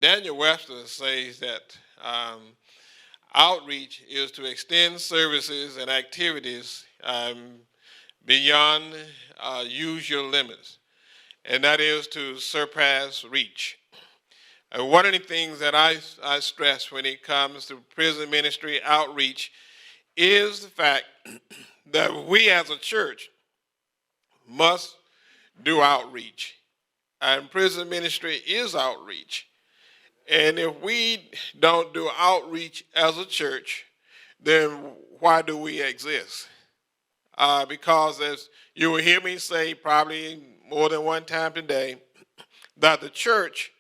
Daniel Webster says that outreach is to extend services and activities beyond usual limits, and that is to surpass reach. One of the things that I stress when it comes to prison ministry outreach is the fact that we as a church must do outreach. And prison ministry is outreach. And if we don't do outreach as a church, then why do we exist? Because as you will hear me say probably more than one time today, that the church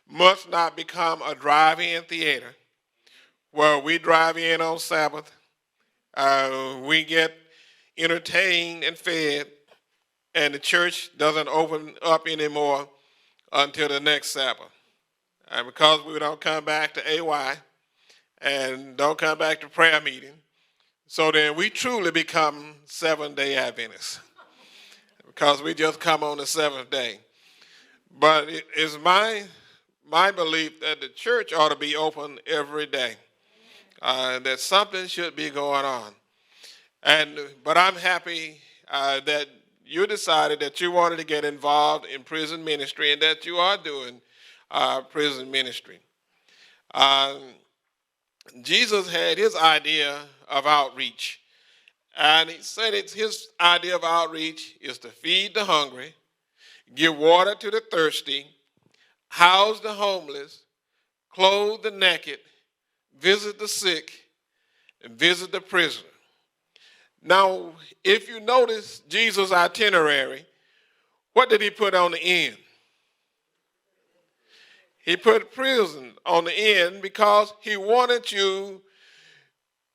must not become a drive-in theater where we drive in on Sabbath, we get entertained and fed, and the church doesn't open up anymore until the next Sabbath. And because we don't come back to AY and don't come back to prayer meeting, so then we truly become Seventh-day Adventists because we just come on the seventh day. But it is my belief that the church ought to be open every day, that something should be going on. But I'm happy that you decided that you wanted to get involved in prison ministry and that you are doing prison ministry. Jesus had his idea of outreach, and he said his idea of outreach is to feed the hungry, give water to the thirsty, house the homeless, clothe the naked, visit the sick, and visit the prisoner. Now, if you notice Jesus' itinerary, what did he put on the end? He put prison on the end because he wanted you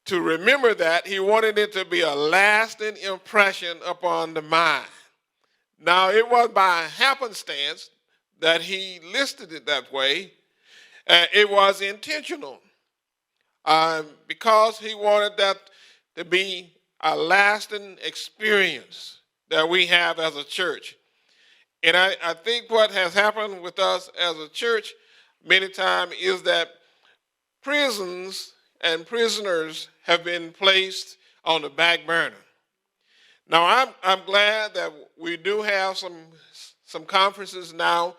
to remember that. He wanted it to be a lasting impression upon the mind. Now, it was by happenstance that he listed it that way. It was intentional because he wanted that to be a lasting experience that we have as a church. And I think what has happened with us as a church many times is that prisons and prisoners have been placed on the back burner. Now, I'm glad that we do have some conferences now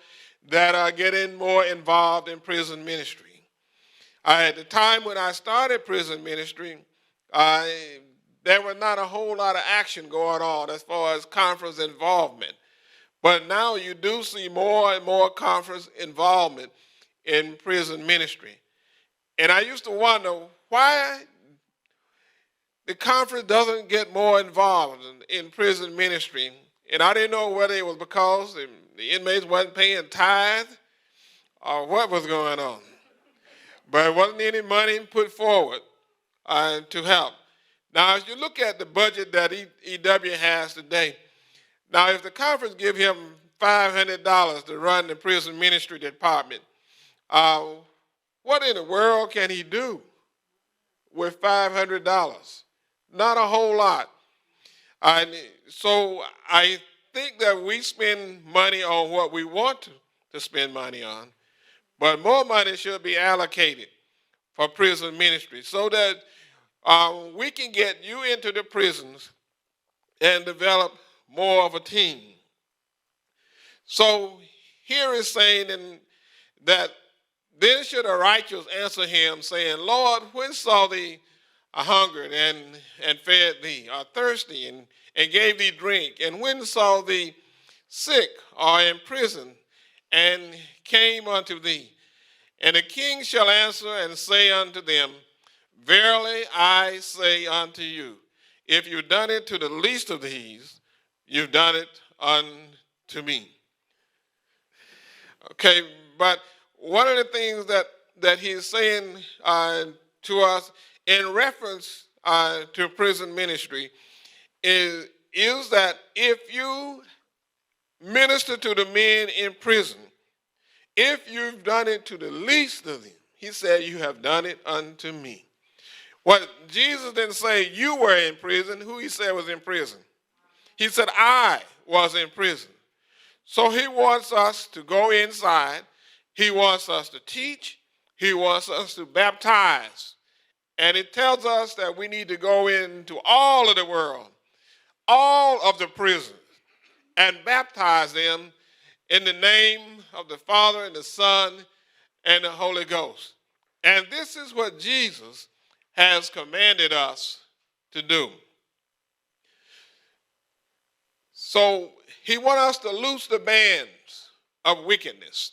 that are getting more involved in prison ministry. At the time when I started prison ministry, there was not a whole lot of action going on as far as conference involvement. But now you do see more and more conference involvement in prison ministry. And I used to wonder why the conference doesn't get more involved in prison ministry. And I didn't know whether it was because the inmates wasn't paying tithe or what was going on. But there wasn't any money put forward to help. Now, as you look at the budget that EW has today, now if the conference give him $500 to run the prison ministry department, what in the world can he do with $500? Not a whole lot. So I think that we spend money on what we want to spend money on, but more money should be allocated for prison ministry so that we can get you into the prisons and develop more of a team. So here is saying that then should a righteous answer him, saying, Lord, when saw thee hungered and fed thee, or thirsty and gave thee drink? And when saw thee sick or in prison and came unto thee? And the king shall answer and say unto them, Verily I say unto you, if you've done it to the least of these, you've done it unto me. Okay, but one of the things that he's saying to us in reference to prison ministry is that if you minister to the men in prison, if you've done it to the least of them, he said, you have done it unto me. What Jesus didn't say you were in prison. Who he said was in prison? He said I was in prison. So he wants us to go inside He wants us to teach. He wants us to baptize. And it tells us that we need to go into all of the world, all of the prisons, and baptize them in the name of the Father and the Son and the Holy Ghost. And this is what Jesus has commanded us to do. So he wants us to loose the bands of wickedness.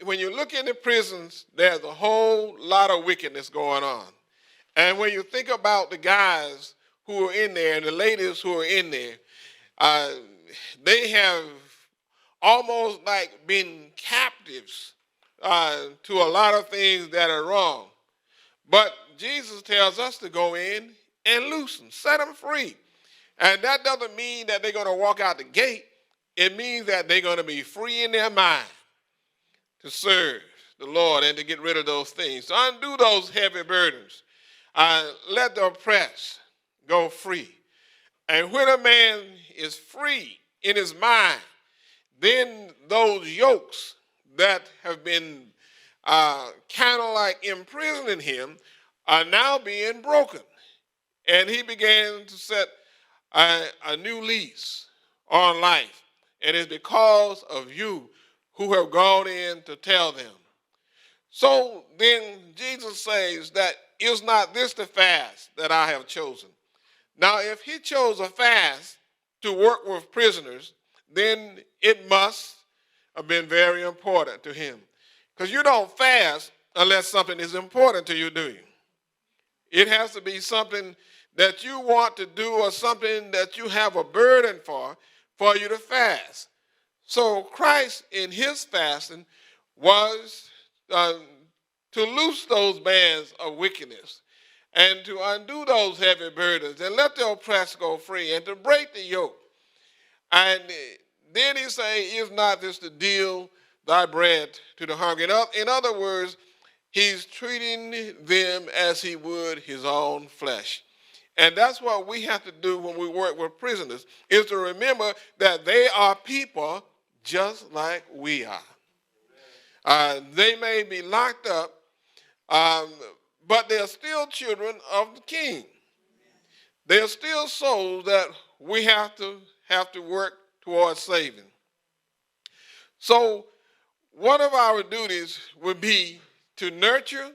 When you look in the prisons, there's a whole lot of wickedness going on. And when you think about the guys who are in there and the ladies who are in there, they have almost like been captives to a lot of things that are wrong. But Jesus tells us to go in and loose them, set them free. And that doesn't mean that they're going to walk out the gate. It means that they're going to be free in their mind to serve the Lord and to get rid of those things. So undo those heavy burdens. Let the oppressed go free. And when a man is free in his mind, then those yokes that have been kind of like imprisoning him are now being broken. And he began to set a new lease on life. And it's because of you who have gone in to tell them. So then Jesus says that is not this the fast that I have chosen. Now, if he chose a fast to work with prisoners, then it must have been very important to him. Because you don't fast unless something is important to you, do you? It has to be something that you want to do or something that you have a burden for you to fast. So Christ in his fasting was to loose those bands of wickedness and to undo those heavy burdens and let the oppressed go free and to break the yoke. And then he say, is not this to deal thy bread to the hungry? In other words, he's treating them as he would his own flesh. And that's what we have to do when we work with prisoners, is to remember that they are people just like we are. They may be locked up, but they're still children of the King. They're still souls that we have to work towards saving. So one of our duties would be to nurture,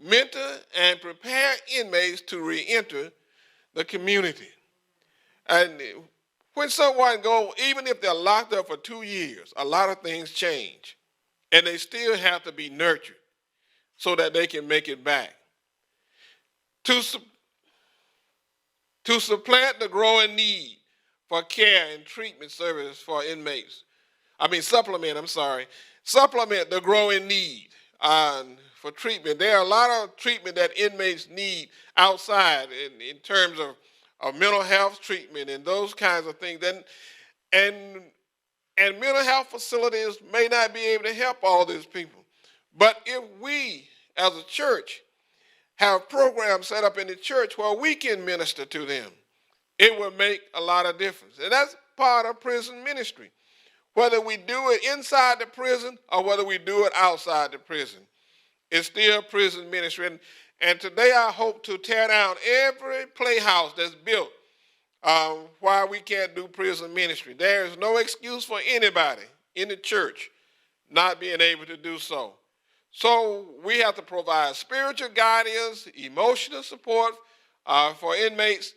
mentor, and prepare inmates to re-enter the community. And when someone goes, even if they're locked up for 2 years, a lot of things change. And they still have to be nurtured so that they can make it back. To supplant the growing need for care and treatment services for inmates. Supplement the growing need for treatment. There are a lot of treatment that inmates need outside in terms of mental health treatment and those kinds of things. And mental health facilities may not be able to help all these people. But if we, as a church, have programs set up in the church where we can minister to them, it will make a lot of difference. And that's part of prison ministry. Whether we do it inside the prison or whether we do it outside the prison, it's still prison ministry. And today I hope to tear down every playhouse that's built why we can't do prison ministry. There is no excuse for anybody in the church not being able to do so. So we have to provide spiritual guidance, emotional support for inmates,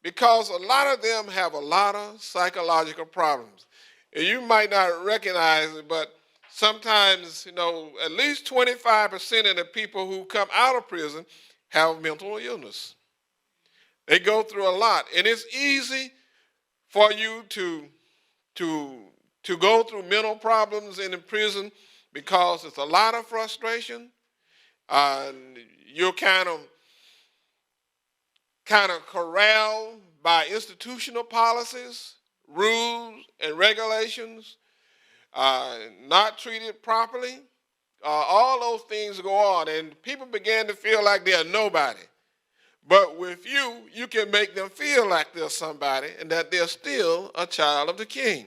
because a lot of them have a lot of psychological problems. And you might not recognize it, but sometimes, at least 25% of the people who come out of prison have mental illness. They go through a lot. And it's easy for you to go through mental problems in the prison because it's a lot of frustration. You're kind of corralled by institutional policies, rules, and regulations, not treated properly. All those things go on, and people begin to feel like they're nobody. But with you, you can make them feel like they're somebody and that they're still a child of the King.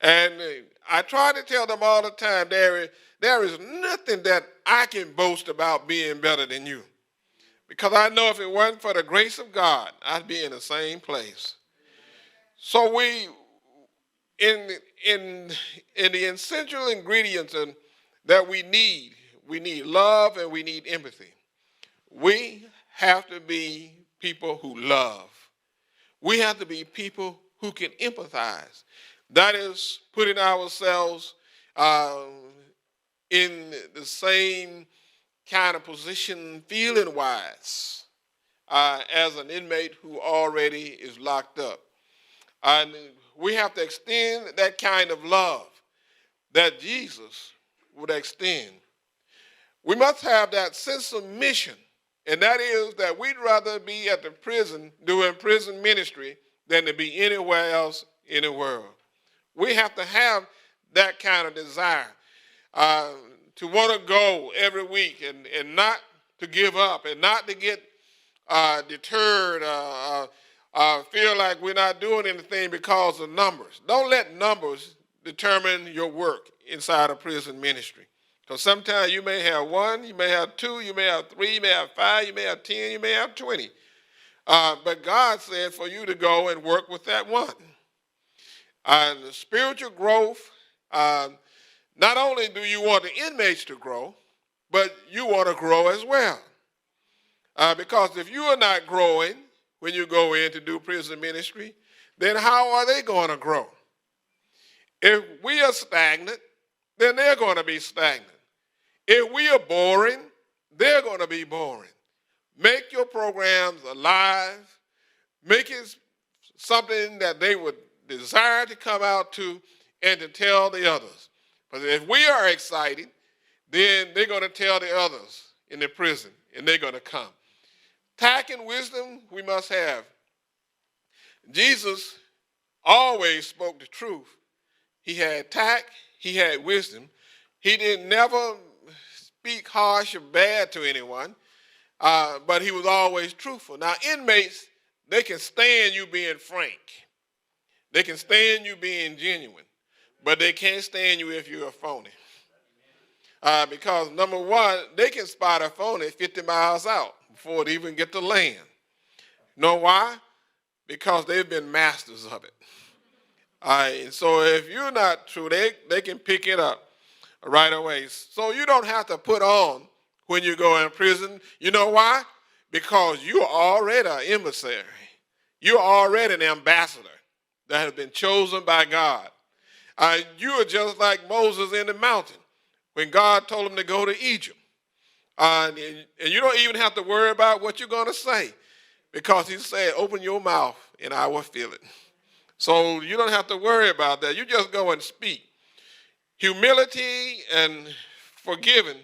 And I try to tell them all the time, there is nothing that I can boast about being better than you. Because I know if it wasn't for the grace of God, I'd be in the same place. So in, in, in the essential ingredients that we need love and we need empathy. We have to be people who love. We have to be people who can empathize. That is putting ourselves in the same kind of position feeling-wise as an inmate who already is locked up. And we have to extend that kind of love that Jesus would extend. We must have that sense of mission, and that is that we'd rather be at the prison doing prison ministry than to be anywhere else in the world. We have to have that kind of desire to want to go every week and not to give up and not to get deterred, feel like we're not doing anything because of numbers. Don't let numbers determine your work inside of prison ministry. Because sometimes you may have 1, you may have 2, you may have 3, you may have 5, you may have 10, you may have 20. But God said for you to go and work with that one. The spiritual growth, not only do you want the inmates to grow, but you want to grow as well. Because if you are not growing when you go in to do prison ministry, then how are they going to grow? If we are stagnant, then they're going to be stagnant. If we are boring, they're going to be boring. Make your programs alive. Make it something that they would desire to come out to and to tell the others. But if we are excited, then they're going to tell the others in the prison, and they're going to come. Tact and wisdom we must have. Jesus always spoke the truth. He had tact, he had wisdom. He didn't never speak harsh or bad to anyone, but he was always truthful. Now, inmates, they can stand you being frank. They can stand you being genuine, but they can't stand you if you're a phony. Because, number one, they can spot a phony 50 miles out before it even get to land. Know why? Because they've been masters of it. And so if you're not true, they can pick it up right away. So you don't have to put on when you go in prison. You know why? Because you're already an emissary. You're already an ambassador that has been chosen by God. You are just like Moses in the mountain when God told him to go to Egypt. And you don't even have to worry about what you're going to say because he said, open your mouth and I will fill it. So you don't have to worry about that. You just go and speak. Humility and forgiving.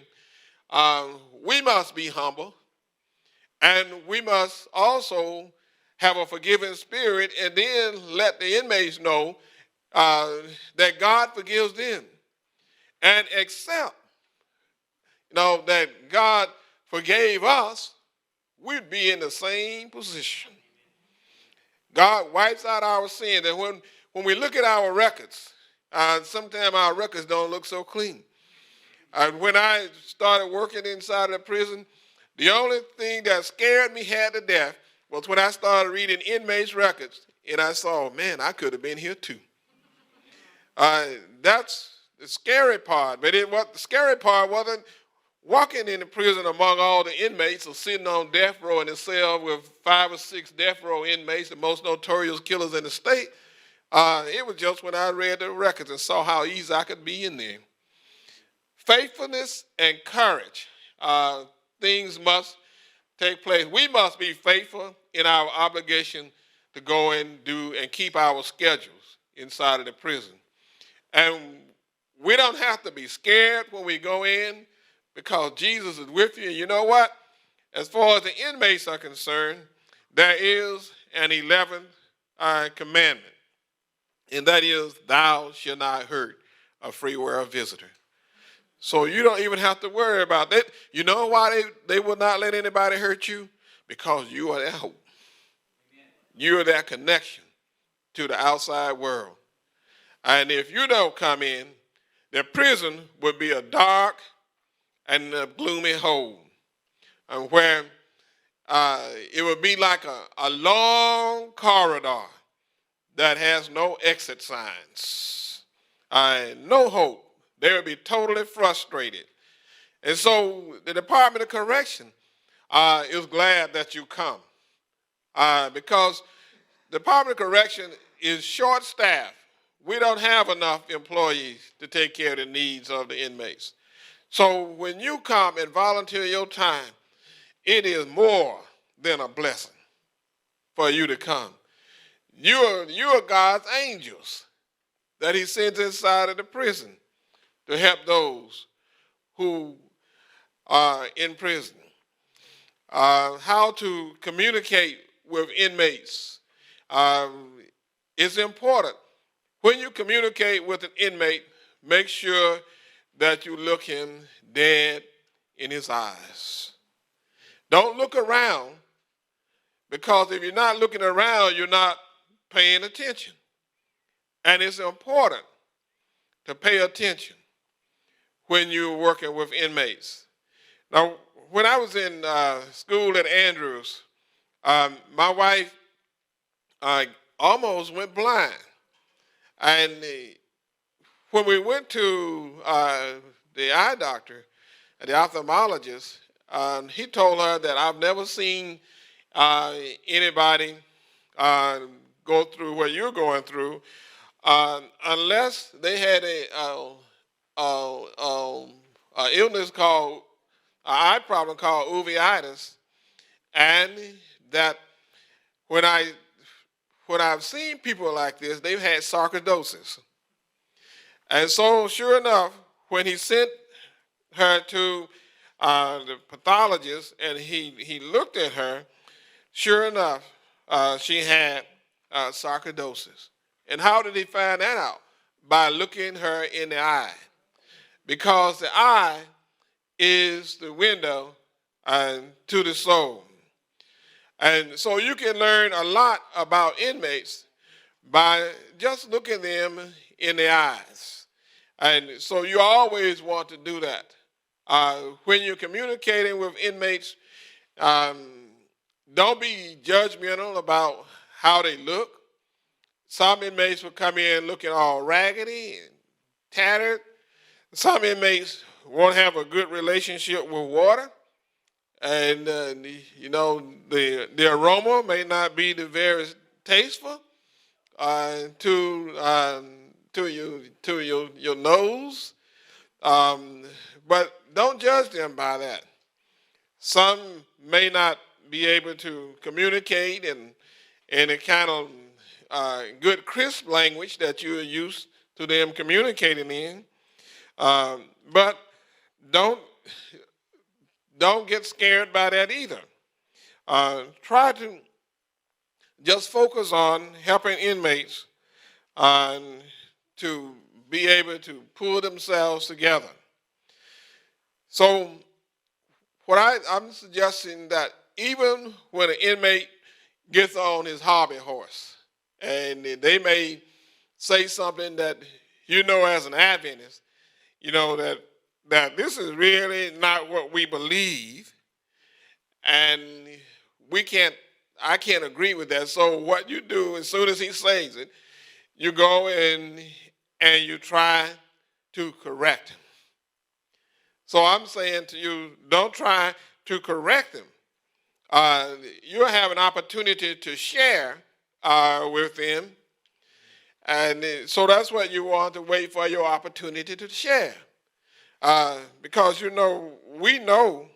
We must be humble, and we must also have a forgiving spirit and then let the inmates know that God forgives them and accept that God forgave us. We'd be in the same position. God wipes out our sins, and when we look at our records, sometimes our records don't look so clean. When I started working inside of the prison, the only thing that scared me half to death was when I started reading inmates' records, and I saw, man, I could have been here too. That's the scary part. But the scary part wasn't walking in the prison among all the inmates or sitting on death row in a cell with 5 or 6 death row inmates, the most notorious killers in the state. It was just when I read the records and saw how easy I could be in there. Faithfulness and courage. Things must take place. We must be faithful in our obligation to go and do and keep our schedules inside of the prison. And we don't have to be scared when we go in because Jesus is with you. And you know what? As far as the inmates are concerned, there is an 11th commandment. And that is, thou shalt not hurt a free-world visitor. So you don't even have to worry about that. You know why they will not let anybody hurt you? Because you are their hope. You are their connection to the outside world. And if you don't come in, the prison would be a dark and a gloomy hole, and where it would be like a long corridor that has no exit signs, no hope. They would be totally frustrated. And so the Department of Correction is glad that you come, because the Department of Correction is short-staffed. We don't have enough employees to take care of the needs of the inmates. So when you come and volunteer your time, it is more than a blessing for you to come. You are God's angels that he sends inside of the prison to help those who are in prison. How to communicate with inmates is important. When you communicate with an inmate, make sure that you look him dead in his eyes. Don't look around, because if you're not looking around, you're not paying attention. And it's important to pay attention when you're working with inmates. Now, when I was in school at Andrews, my wife almost went blind. And when we went to the eye doctor, the ophthalmologist, he told her that I've never seen anybody go through what you're going through unless they had a illness called, an eye problem called uveitis, and that when I've seen people like this, they've had sarcoidosis. And so, sure enough, when he sent her to the pathologist and he looked at her, sure enough, she had sarcoidosis. And how did he find that out? By looking her in the eye. Because the eye is the window to the soul. And so you can learn a lot about inmates by just looking them in the eyes. And so you always want to do that. When you're communicating with inmates, don't be judgmental about how they look. Some inmates will come in looking all raggedy and tattered. Some inmates won't have a good relationship with water. And, the aroma may not be the very tasteful to your nose. But don't judge them by that. Some may not be able to communicate in a kind of good, crisp language that you're used to them communicating in. But don't get scared by that either. Try to just focus on helping inmates to be able to pull themselves together. So I'm suggesting that even when an inmate gets on his hobby horse, and they may say something that as an Adventist, that this is really not what we believe, and I can't agree with that. So what you do, as soon as he says it, you go and you try to correct him. So I'm saying to you, don't try to correct him. You'll have an opportunity to share with them, and so that's what you want to wait for, your opportunity to share. Because we know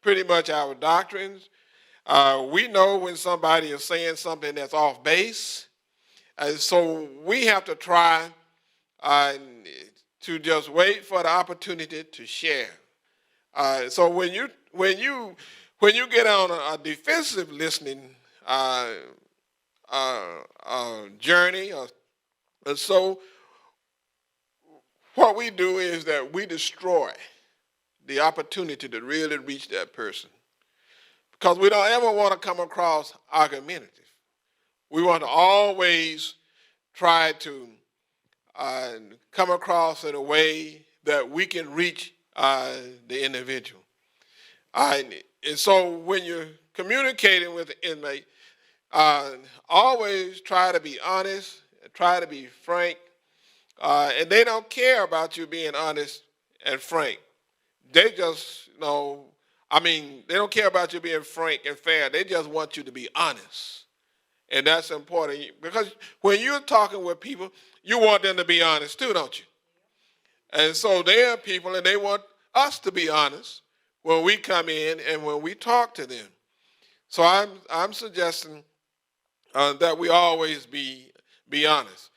pretty much our doctrines. We know when somebody is saying something that's off base, and so we have to try to just wait for the opportunity to share. So when you get on a defensive listening journey, so what we do is that we destroy the opportunity to really reach that person, because we don't ever want to come across argumentative. We want to always try to come across in a way that we can reach the individual. And so when you're communicating with the inmate, always try to be honest, try to be frank, and they don't care about you being honest and frank. They just, they don't care about you being frank and fair. They just want you to be honest. And that's important because when you're talking with people, you want them to be honest too, don't you? And so they are people and they want us to be honest when we come in and when we talk to them. So I'm suggesting that we always be honest.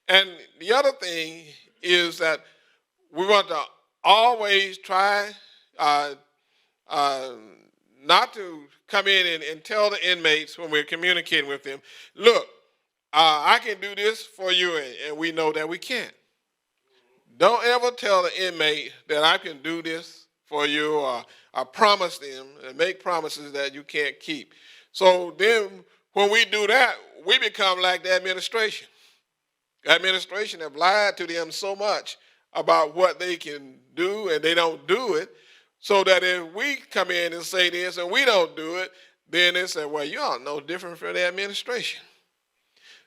And the other thing is that we want to always try not to come in and tell the inmates when we're communicating with them, look, I can do this for you, and we know that we can't. Don't ever tell the inmate that I can do this for you, or I promise them and make promises that you can't keep. So then when we do that, we become like the administration. The administration have lied to them so much about what they can do, and they don't do it, so that if we come in and say this and we don't do it, then they say, well, you all know different from the administration.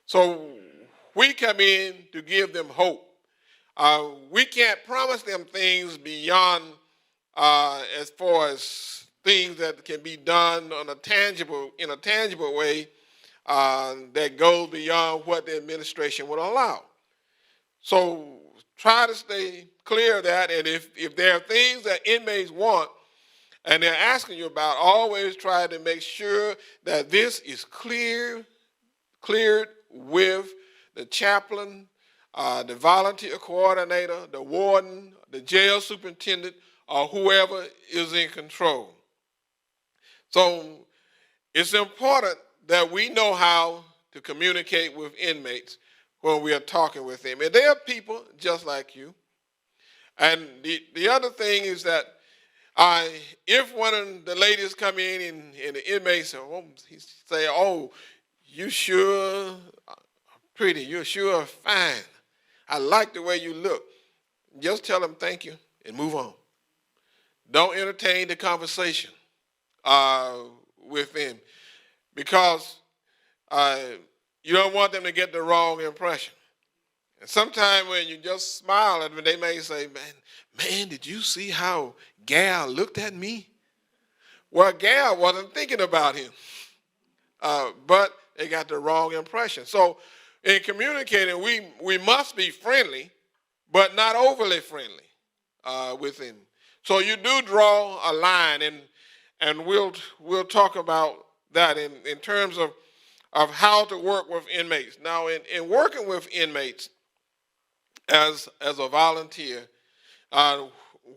So we come in to give them hope. We can't promise them things beyond as far as things that can be done in a tangible way that goes beyond what the administration would allow. So try to stay clear of that, and if there are things that inmates want and they're asking you about, always try to make sure that this is cleared with the chaplain, the volunteer coordinator, the warden, the jail superintendent, or whoever is in control. So it's important that we know how to communicate with inmates when we are talking with them. And they are people just like you. And the other thing is that if one of the ladies come in and the inmate say, oh, you sure pretty, you're sure fine, I like the way you look, just tell them thank you and move on. Don't entertain the conversation with them, because you don't want them to get the wrong impression. And sometimes when you just smile at them, they may say, man, did you see how Gal looked at me? Well, Gal wasn't thinking about him, but they got the wrong impression. So in communicating, we must be friendly, but not overly friendly with him. So you do draw a line, and we'll talk about that in terms of how to work with inmates. Now, in working with inmates as a volunteer,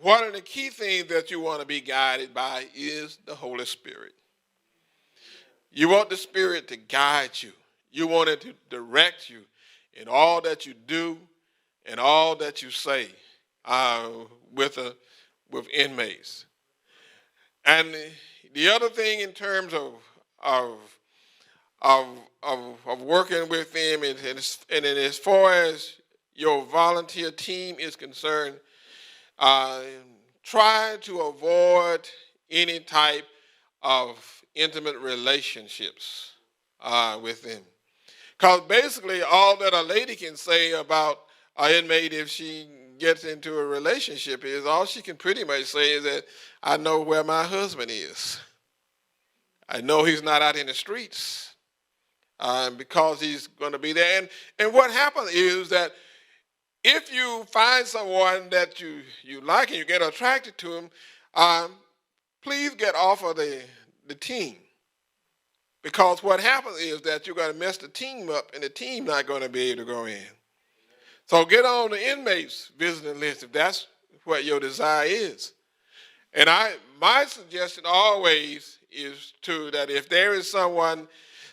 one of the key things that you want to be guided by is the Holy Spirit. You want the Spirit to guide you. You want it to direct you in all that you do and all that you say with inmates. And the other thing in terms of working with them, and as far as your volunteer team is concerned, try to avoid any type of intimate relationships with them. Because basically all that a lady can say about an inmate if she gets into a relationship is, all she can pretty much say is that I know where my husband is. I know he's not out in the streets because he's going to be there. And what happens is that if you find someone that you like and you get attracted to him, please get off of the team. Because what happens is that you're going to mess the team up, and the team not going to be able to go in. So get on the inmates visiting list if that's what your desire is. And my suggestion always is that if there is someone,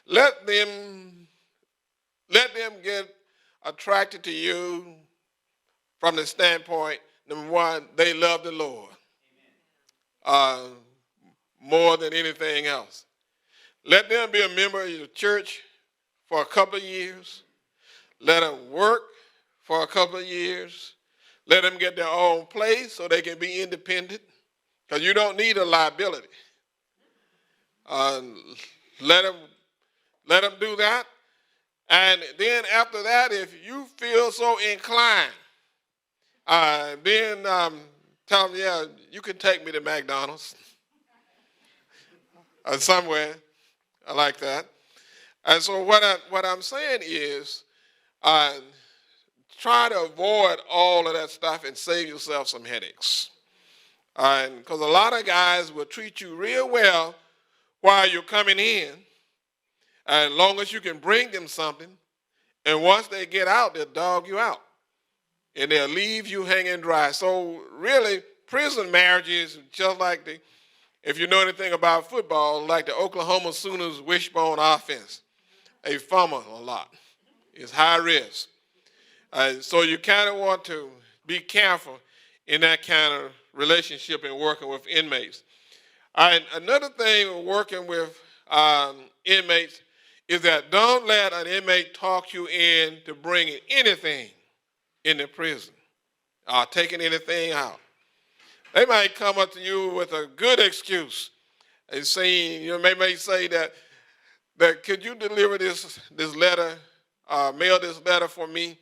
let them get attracted to you from the standpoint, number one, they love the Lord more than anything else. Let them be a member of your church for a couple of years. Let them work for a couple of years. Let them get their own place so they can be independent, because you don't need a liability. Uh, let them do that. And then after that, if you feel so inclined, then tell them, yeah, you can take me to McDonald's or somewhere like that. And so what I'm saying is, uh, try to avoid all of that stuff and save yourself some headaches. Because a lot of guys will treat you real well while you're coming in, as long as you can bring them something. And once they get out, they'll dog you out. And they'll leave you hanging dry. So really, prison marriages, just like if you know anything about football, like the Oklahoma Sooners wishbone offense. They fumble a lot. It's high risk. So you kind of want to be careful in that kind of relationship and working with inmates. Another thing working with inmates is that don't let an inmate talk you into bringing anything into prison or taking anything out. They might come up to you with a good excuse. They say, they may say that could you deliver this letter, mail this letter for me?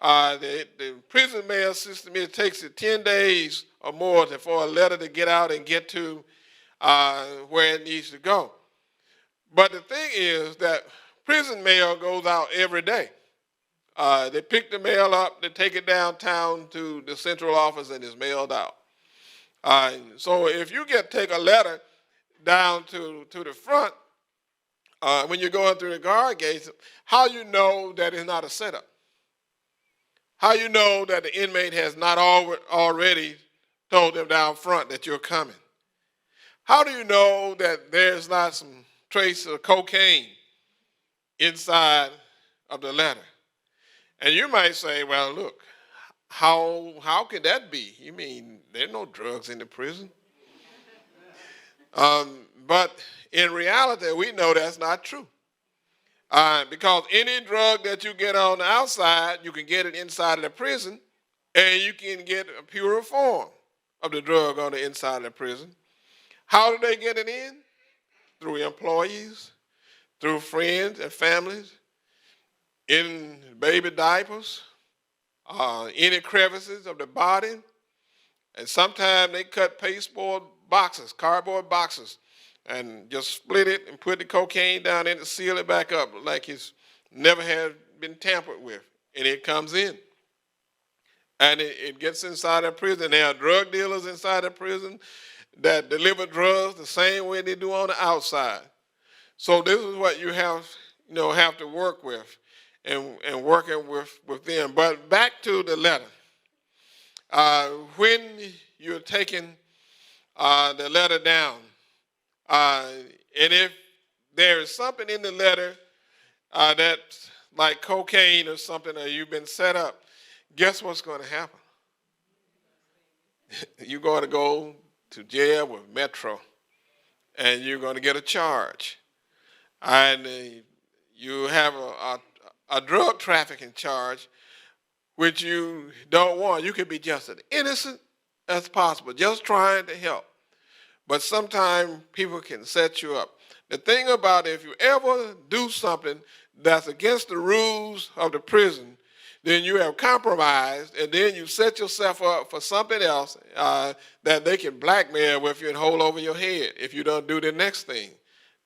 The prison mail system, it takes it 10 days or more for a letter to get out and get to where it needs to go. But the thing is that prison mail goes out every day. They pick the mail up, they take it downtown to the central office, and it's mailed out. So if you take a letter down to the front, when you're going through the guard gates, how you know that it's not a setup? How you know that the inmate has not already told them down front that you're coming? How do you know that there's not some trace of cocaine inside of the letter? And you might say, well, look, how could that be? You mean there's no drugs in the prison? But in reality, we know that's not true. Because any drug that you get on the outside, you can get it inside of the prison, and you can get a purer form of the drug on the inside of the prison. How do they get it in? Through employees, through friends and families, in baby diapers, any crevices of the body, and sometimes they cut pasteboard boxes, cardboard boxes, and just split it and put the cocaine down in and seal it back up like it's never had been tampered with, and it comes in. And it gets inside the prison. There are drug dealers inside the prison that deliver drugs the same way they do on the outside. So this is what you have to work with and working with them. But back to the letter. When you're taking the letter down, and if there is something in the letter that's like cocaine or something, or you've been set up, guess what's going to happen? You're going to go to jail with Metro, and you're going to get a charge. And you have a drug trafficking charge, which you don't want. You could be just as innocent as possible, just trying to help. But sometimes people can set you up. The thing about it, if you ever do something that's against the rules of the prison, then you have compromised, and then you set yourself up for something else that they can blackmail with you and hold over your head if you don't do the next thing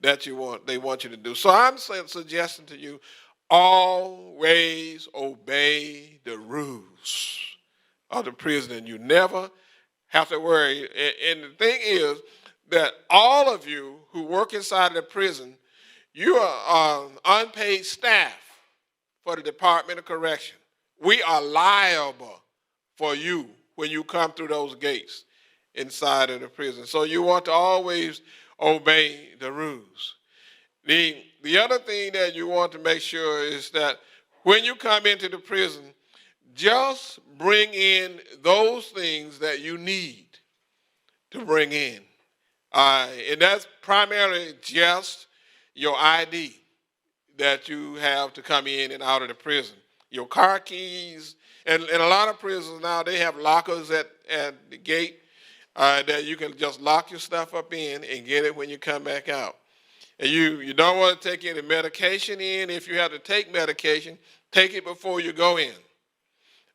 that they want you to do. So I'm suggesting to you, always obey the rules of the prison, and you never have to worry. And the thing is that all of you who work inside of the prison, you are unpaid staff for the Department of Correction. We are liable for you when you come through those gates inside of the prison. So you want to always obey the rules. The other thing that you want to make sure is that when you come into the prison, just bring in those things that you need to bring in. And that's primarily just your ID that you have to come in and out of the prison. Your car keys, And a lot of prisons now, they have lockers at the gate that you can just lock your stuff up in and get it when you come back out. And you don't want to take any medication in. If you have to take medication, take it before you go in.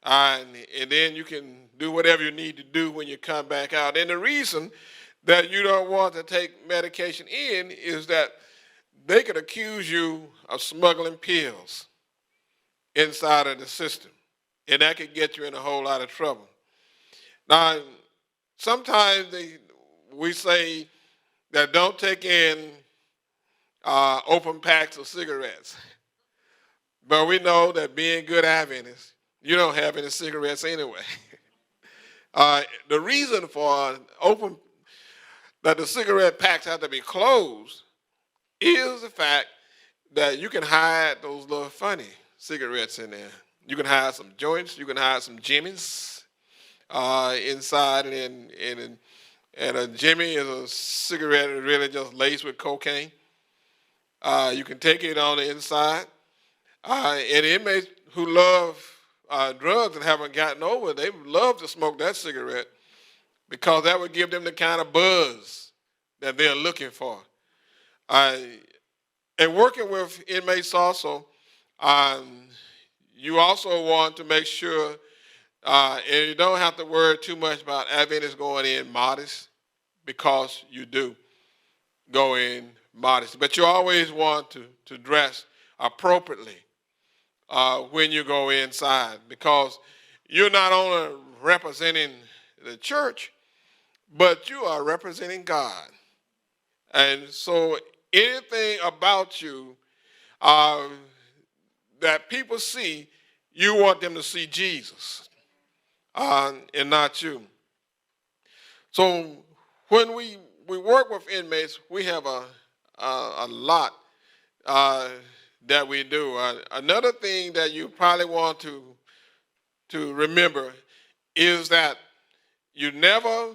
And then you can do whatever you need to do when you come back out. And the reason that you don't want to take medication in is that they could accuse you of smuggling pills inside of the system. And that could get you in a whole lot of trouble. Now, sometimes we say that don't take in open packs of cigarettes. But we know that being good Adventists, you don't have any cigarettes anyway. The reason for that the cigarette packs have to be closed is the fact that you can hide those little funny cigarettes in there. You can hide some joints, you can hide some jimmies inside, and a jimmy is a cigarette that's really just laced with cocaine. You can take it on the inside. And inmates who love drugs and haven't gotten over it, they love to smoke that cigarette because that would give them the kind of buzz that they're looking for. And working with inmates also, you also want to make sure, and you don't have to worry too much about Adventists going in modest, because you do go in modest. But you always want to dress appropriately when you go inside, because you're not only representing the church, but you are representing God. And so anything about you that people see, you want them to see Jesus and not you. So when we work with inmates, we have a lot that we do. Another thing that you probably want to remember is that you never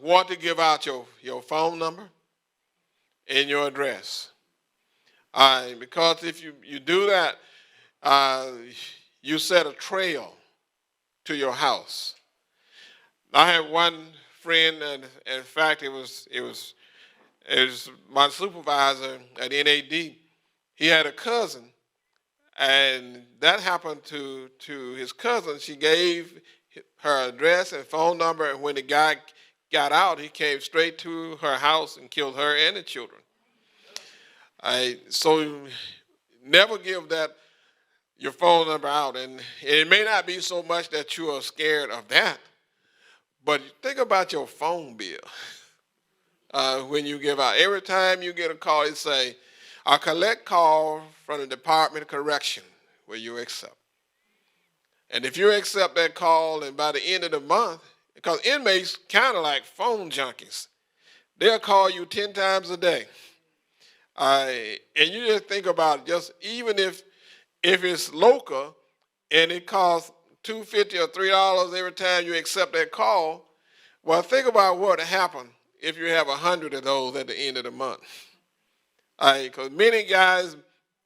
want to give out your phone number and your address. Because if you do that, you set a trail to your house. I had one friend, and in fact, it was my supervisor at NAD. He had a cousin, and that happened to his cousin. She gave her address and phone number, and when the guy got out, he came straight to her house and killed her and the children. So never give your phone number out, and it may not be so much that you are scared of that, but think about your phone bill when you give out. Every time you get a call, it say, "I collect call from the Department of Correction," where you accept. And if you accept that call, and by the end of the month, because inmates kind of like phone junkies, they'll call you 10 times a day. And you just think about it, just even if it's local and it costs $2.50 or $3 every time you accept that call, well, think about what would happen if you have 100 of those at the end of the month. Because many guys'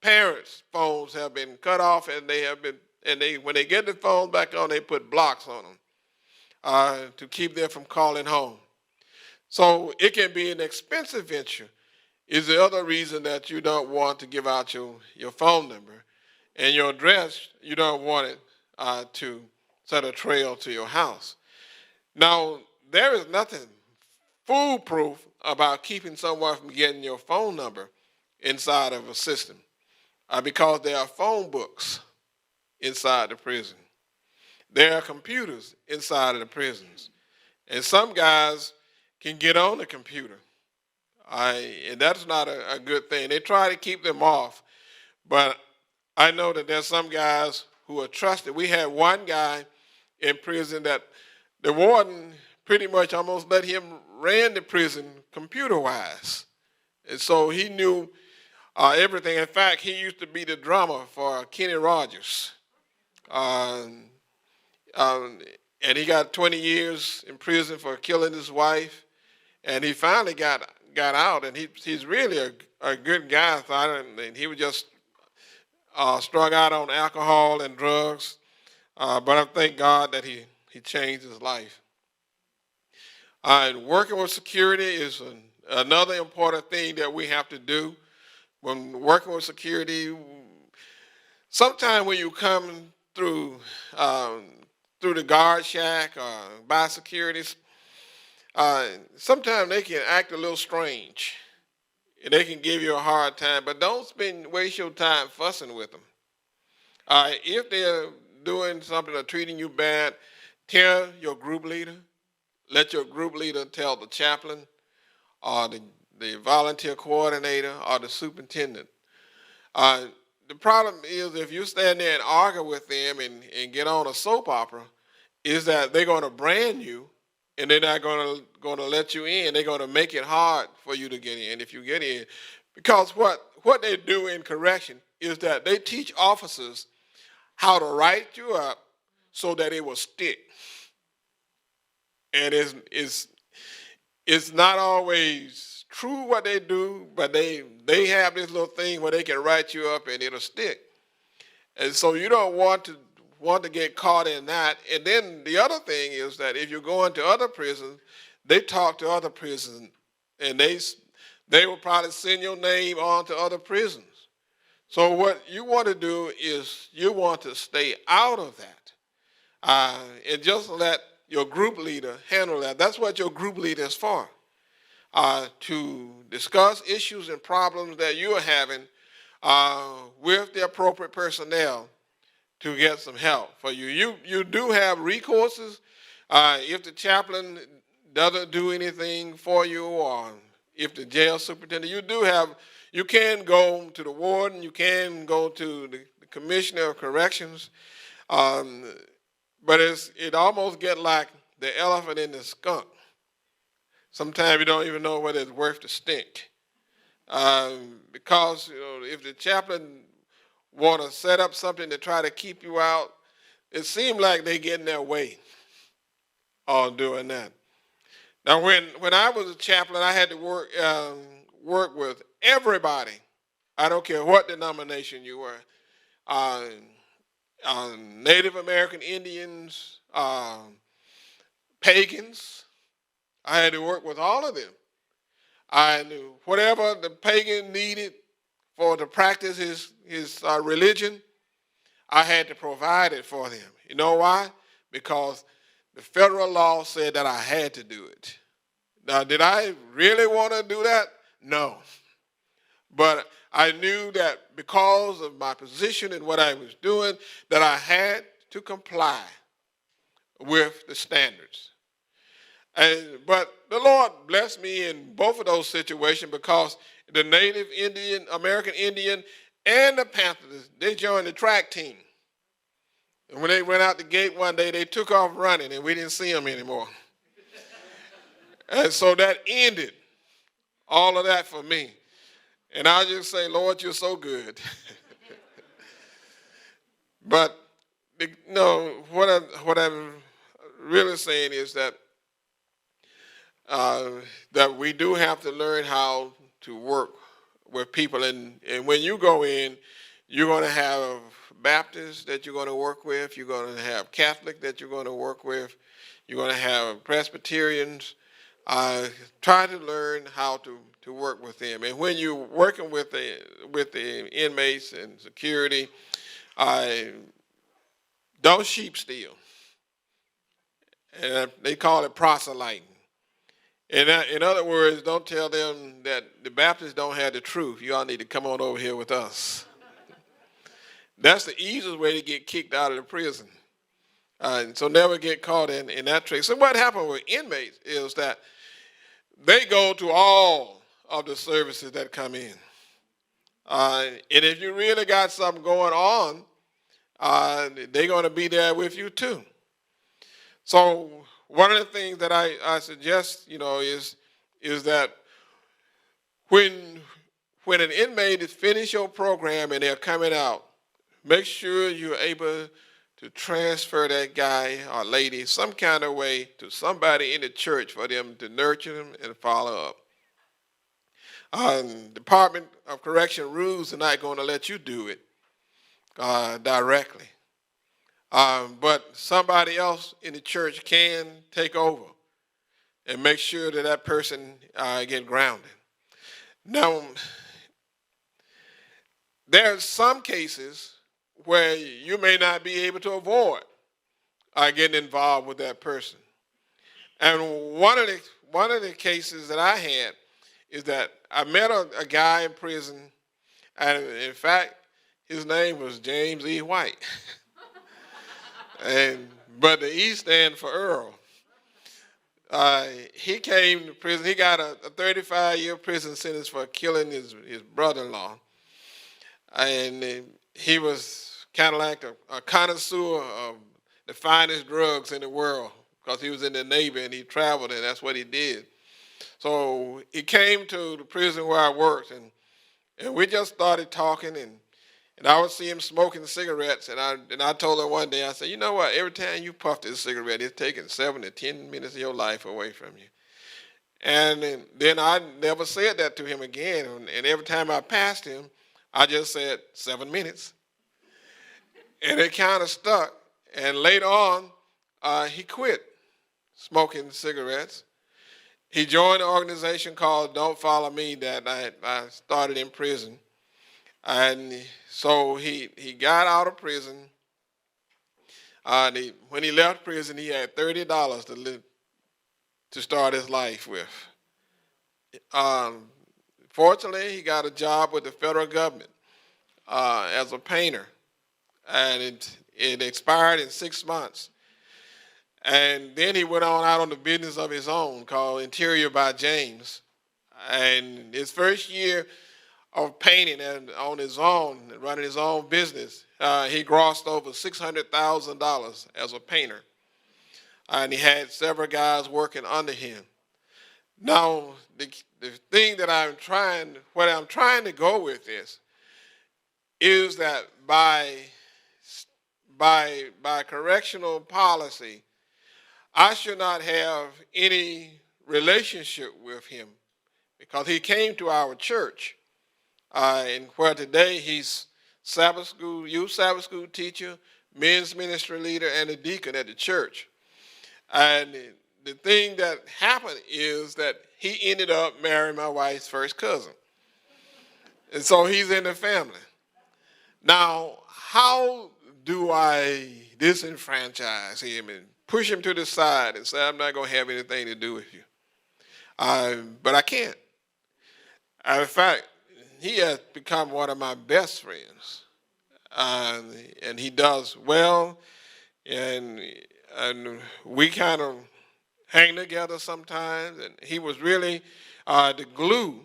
parents' phones have been cut off, and when they get the phone back on, they put blocks on them to keep them from calling home. So it can be an expensive venture. Is the other reason that you don't want to give out your phone number and your address. You don't want it to set a trail to your house. Now, there is nothing foolproof about keeping someone from getting your phone number inside of a system because there are phone books inside the prison. There are computers inside of the prisons. And some guys can get on the computer. And that's not a good thing. They try to keep them off. But I know that there's some guys who are trusted. We had one guy in prison that the warden pretty much almost let him ran the prison computer-wise. And so he knew everything. In fact, he used to be the drummer for Kenny Rogers. And he got 20 years in prison for killing his wife. And he finally got out, and he's really a good guy. And he was just strung out on alcohol and drugs. But I thank God that he changed his life. And working with security is another important thing that we have to do. When working with security, sometimes when you come through um, through the guard shack or by securities, sometimes they can act a little strange. And they can give you a hard time, but don't waste your time fussing with them. If they're doing something or treating you bad, tell your group leader. Let your group leader tell the chaplain or the volunteer coordinator or the superintendent. Uh, the problem is if you stand there and argue with them and get on a soap opera, is that they're going to brand you and they're not going to let you in. They're going to make it hard for you to get in if you get in. Because what they do in correction is that they teach officers how to write you up so that it will stick. And it's not always true what they do, but they have this little thing where they can write you up and it'll stick. And so you don't want to get caught in that. And then the other thing is that if you're going to other prisons, they talk to other prisons, and they will probably send your name on to other prisons. So what you want to do is you want to stay out of that, and just let your group leader handle that. That's what your group leader is for, to discuss issues and problems that you are having with the appropriate personnel to get some help for you. You do have recourses. If the chaplain doesn't do anything for you, or if the jail superintendent, you can go to the warden, you can go to the commissioner of corrections, but it almost get like the elephant in the skunk. Sometimes you don't even know whether it's worth the stink. Because if the chaplain want to set up something to try to keep you out, it seems like they get in their way on doing that. Now, when I was a chaplain, I had to work with everybody. I don't care what denomination you were. Native American Indians, pagans. I had to work with all of them. I knew whatever the pagan needed to practice his religion, I had to provide it for them. You know why? Because the federal law said that I had to do it. Now, did I really want to do that? No. But I knew that because of my position and what I was doing, that I had to comply with the standards. But the Lord blessed me in both of those situations because the Native Indian, American Indian, and the Panthers, they joined the track team. And when they went out the gate one day, they took off running, and we didn't see them anymore. And so that ended all of that for me. And I just say, Lord, you're so good. But what I'm really saying is that that we do have to learn how to work with people. And when you go in, you're going to have Baptists that you're going to work with. You're going to have Catholic that you're going to work with. You're going to have Presbyterians. Try to learn how to work with them. And when you're working with the inmates and security, don't sheep steal. And they call it proselyting. In other words, don't tell them that the Baptists don't have the truth. You all need to come on over here with us. That's the easiest way to get kicked out of the prison. So never get caught in that trick. So what happened with inmates is that they go to all of the services that come in. And if you really got something going on, they're going to be there with you too. So one of the things that I suggest, is that when an inmate is finished your program and they're coming out, make sure you're able to transfer that guy or lady some kind of way to somebody in the church for them to nurture them and follow up. Department of Correction rules are not going to let you do it directly. But somebody else in the church can take over and make sure that that person get grounded. Now, there are some cases where you may not be able to avoid getting involved with that person. And one of the cases that I had is that I met a guy in prison, and in fact, his name was James E. White, and but the E stand for Earl. He came to prison. He got a 35-year prison sentence for killing his brother-in-law, and he was kind of like a connoisseur of the finest drugs in the world because he was in the Navy and he traveled, and that's what he did. So he came to the prison where I worked, and we just started talking, and I would see him smoking cigarettes, and I told her one day, I said, you know what, every time you puff this cigarette, it's taking 7 to 10 minutes of your life away from you. And then I never said that to him again, and every time I passed him, I just said 7 minutes. And it kind of stuck, and later on, he quit smoking cigarettes. He joined an organization called Don't Follow Me that I started in prison. And so he got out of prison. When he left prison, he had $30 to start his life with. Fortunately, he got a job with the federal government as a painter, and it expired in 6 months. And then he went on the business of his own called Interior by James. And his first year of painting and on his own, running his own business, he grossed over $600,000 as a painter. And he had several guys working under him. Now, the thing that what I'm trying to go with this is that by correctional policy, I should not have any relationship with him because he came to our church, and where today he's youth Sabbath school teacher, men's ministry leader, and a deacon at the church. And the thing that happened is that he ended up marrying my wife's first cousin. And so he's in the family. Now, how do I disenfranchise him and push him to the side and say, I'm not going to have anything to do with you? But I can't. In fact, he has become one of my best friends. And he does well, and we kind of hang together sometimes. And he was really the glue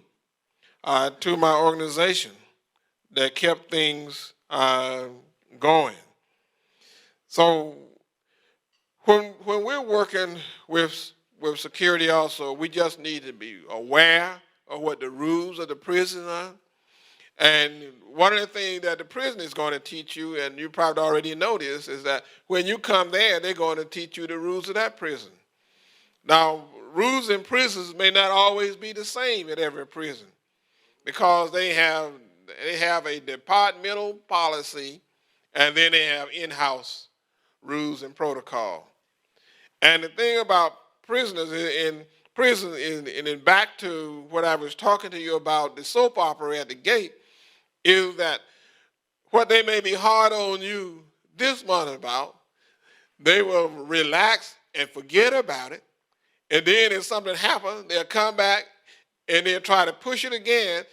to my organization that kept things going. So when we're working with security also, we just need to be aware of what the rules of the prison are. And one of the things that the prison is going to teach you, and you probably already know this, is that when you come there, they're going to teach you the rules of that prison. Now, rules in prisons may not always be the same at every prison because they have a departmental policy, and then they have in-house rules and protocol. And the thing about prisoners in prison, and then back to what I was talking to you about, the soap opera at the gate, is that what they may be hard on you this month about, they will relax and forget about it. And then if something happens, they'll come back and they'll try to push it again.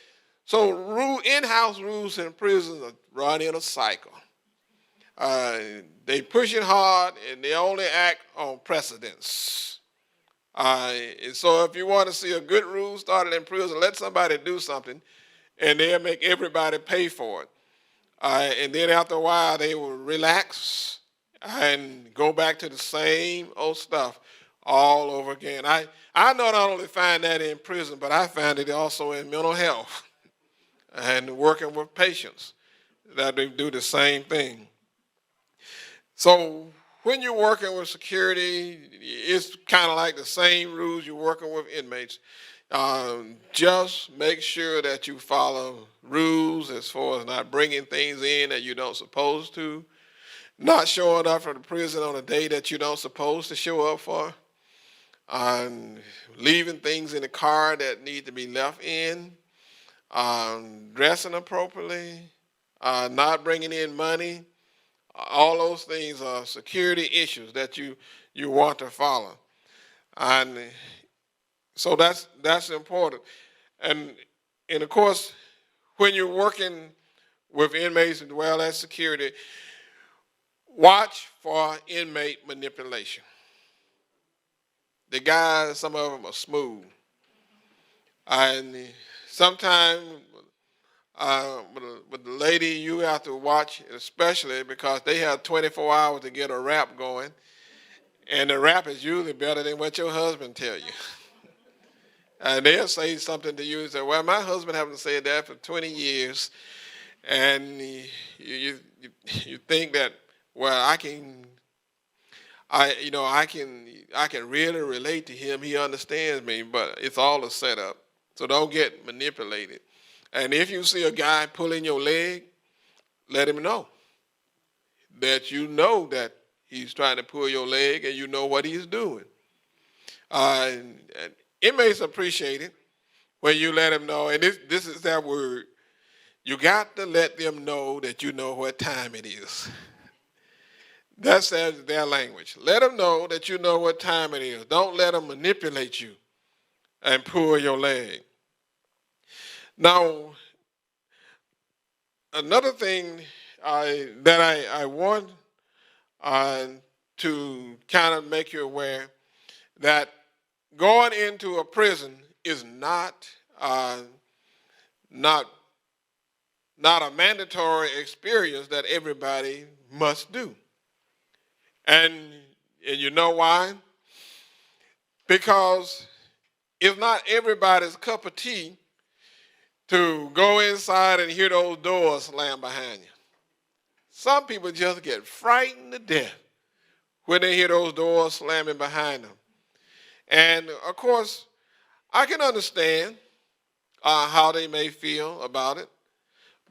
So in-house rules in prisons run in a cycle. They push it hard and they only act on precedence. And so if you want to see a good rule started in prison, let somebody do something and they'll make everybody pay for it. And then after a while, they will relax and go back to the same old stuff all over again. I not only find that in prison, but I find it also in mental health and working with patients that they do the same thing. So when you're working with security, it's kind of like the same rules you're working with inmates. Just make sure that you follow rules as far as not bringing things in that you don't supposed to, not showing up for the prison on a day that you don't supposed to show up for, leaving things in the car that need to be left in, dressing appropriately, not bringing in money. All those things are security issues that you want to follow. And so that's important. And and of course, when you're working with inmates as well as security, watch for inmate manipulation. The guys, some of them are smooth. And sometimes with the lady, you have to watch, especially because they have 24 hours to get a rap going. And the rap is usually better than what your husband tell you. And they'll say something to you and say, well, my husband haven't said that for 20 years. And you think that, well, I can really relate to him. He understands me, but it's all a setup. So don't get manipulated. And if you see a guy pulling your leg, let him know that you know that he's trying to pull your leg and you know what he's doing. And inmates appreciate it when you let them know, and this is that word, you got to let them know that you know what time it is. That's their language. Let them know that you know what time it is. Don't let them manipulate you and pull your leg. Now, another thing that I want to kind of make you aware that going into a prison is not a mandatory experience that everybody must do. And you know why? Because it's not everybody's cup of tea to go inside and hear those doors slam behind you. Some people just get frightened to death when they hear those doors slamming behind them. And of course, I can understand how they may feel about it.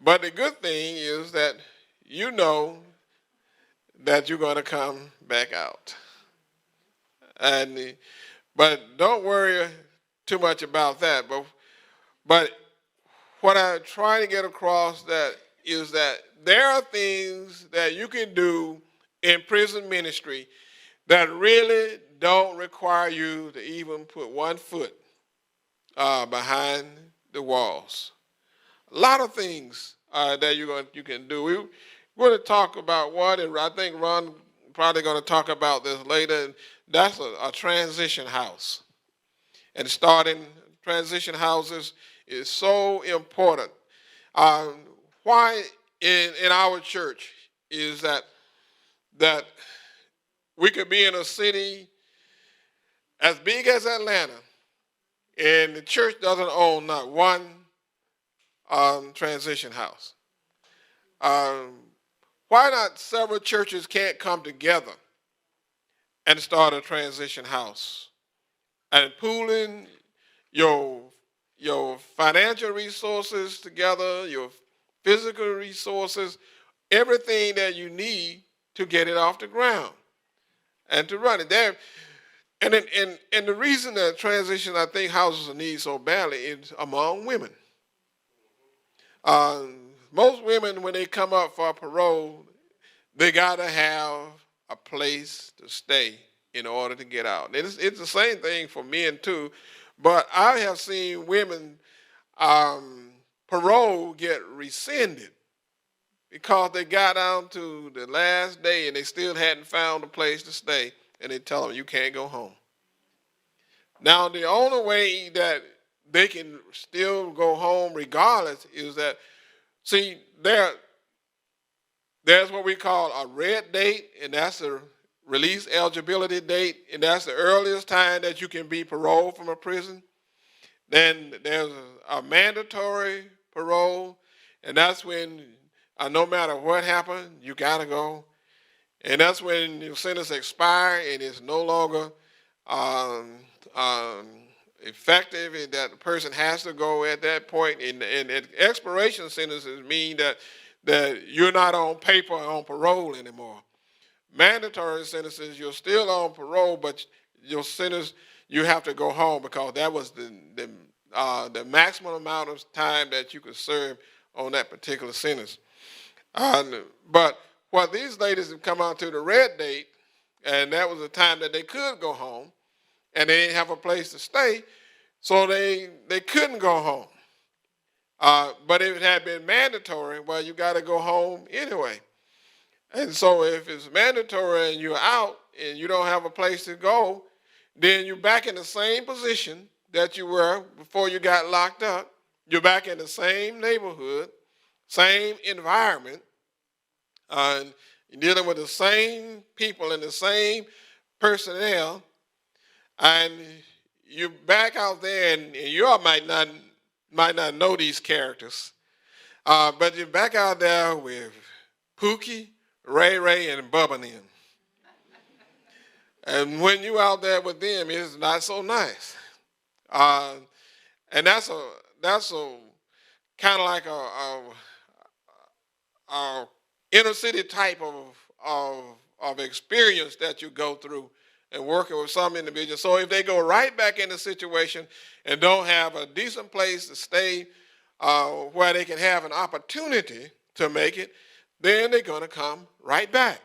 But the good thing is that you know that you're going to come back out. But don't worry too much about that. But what I'm trying to get across that is that there are things that you can do in prison ministry that really don't require you to even put 1 foot behind the walls. A lot of things that you can do. We're going to talk about one, and I think Ron probably going to talk about this later. And that's a transition house. And starting transition houses is so important. Why in our church is that we could be in a city as big as Atlanta, and the church doesn't own not one transition house. Why not several churches can't come together and start a transition house and pooling your financial resources together, your physical resources, everything that you need to get it off the ground and to run it there. And the reason that transition, I think, houses are needed so badly is among women. Most women, when they come up for parole, they got to have a place to stay in order to get out. And it's the same thing for men too, but I have seen women parole get rescinded because they got down to the last day and they still hadn't found a place to stay, and they tell them, you can't go home. Now, the only way that they can still go home regardless is that, see, there's what we call a red date, and that's the release eligibility date, and that's the earliest time that you can be paroled from a prison. Then there's a mandatory parole, and that's when no matter what happened, you got to go. And that's when your sentence expires and it's no longer effective, and that the person has to go at that point. And expiration sentences mean that you're not on paper or on parole anymore. mandatory sentences, you're still on parole, but your sentence, you have to go home because that was the maximum amount of time that you could serve on that particular sentence. But what these ladies have come out to the red date, and that was the time that they could go home, and they didn't have a place to stay, so they couldn't go home. But if it had been mandatory, well, you got to go home anyway. And so if it's mandatory and you're out and you don't have a place to go, then you're back in the same position that you were before you got locked up. You're back in the same neighborhood, same environment, and you're dealing with the same people and the same personnel, and you're back out there, and you all might not know these characters, but you're back out there with Pookie, Ray Ray, and Bubba and them. And when you out there with them, it's not so nice. And that's a kind of like a inner city type of experience that you go through and working with some individuals. So if they go right back in the situation and don't have a decent place to stay where they can have an opportunity to make it, then they're going to come right back.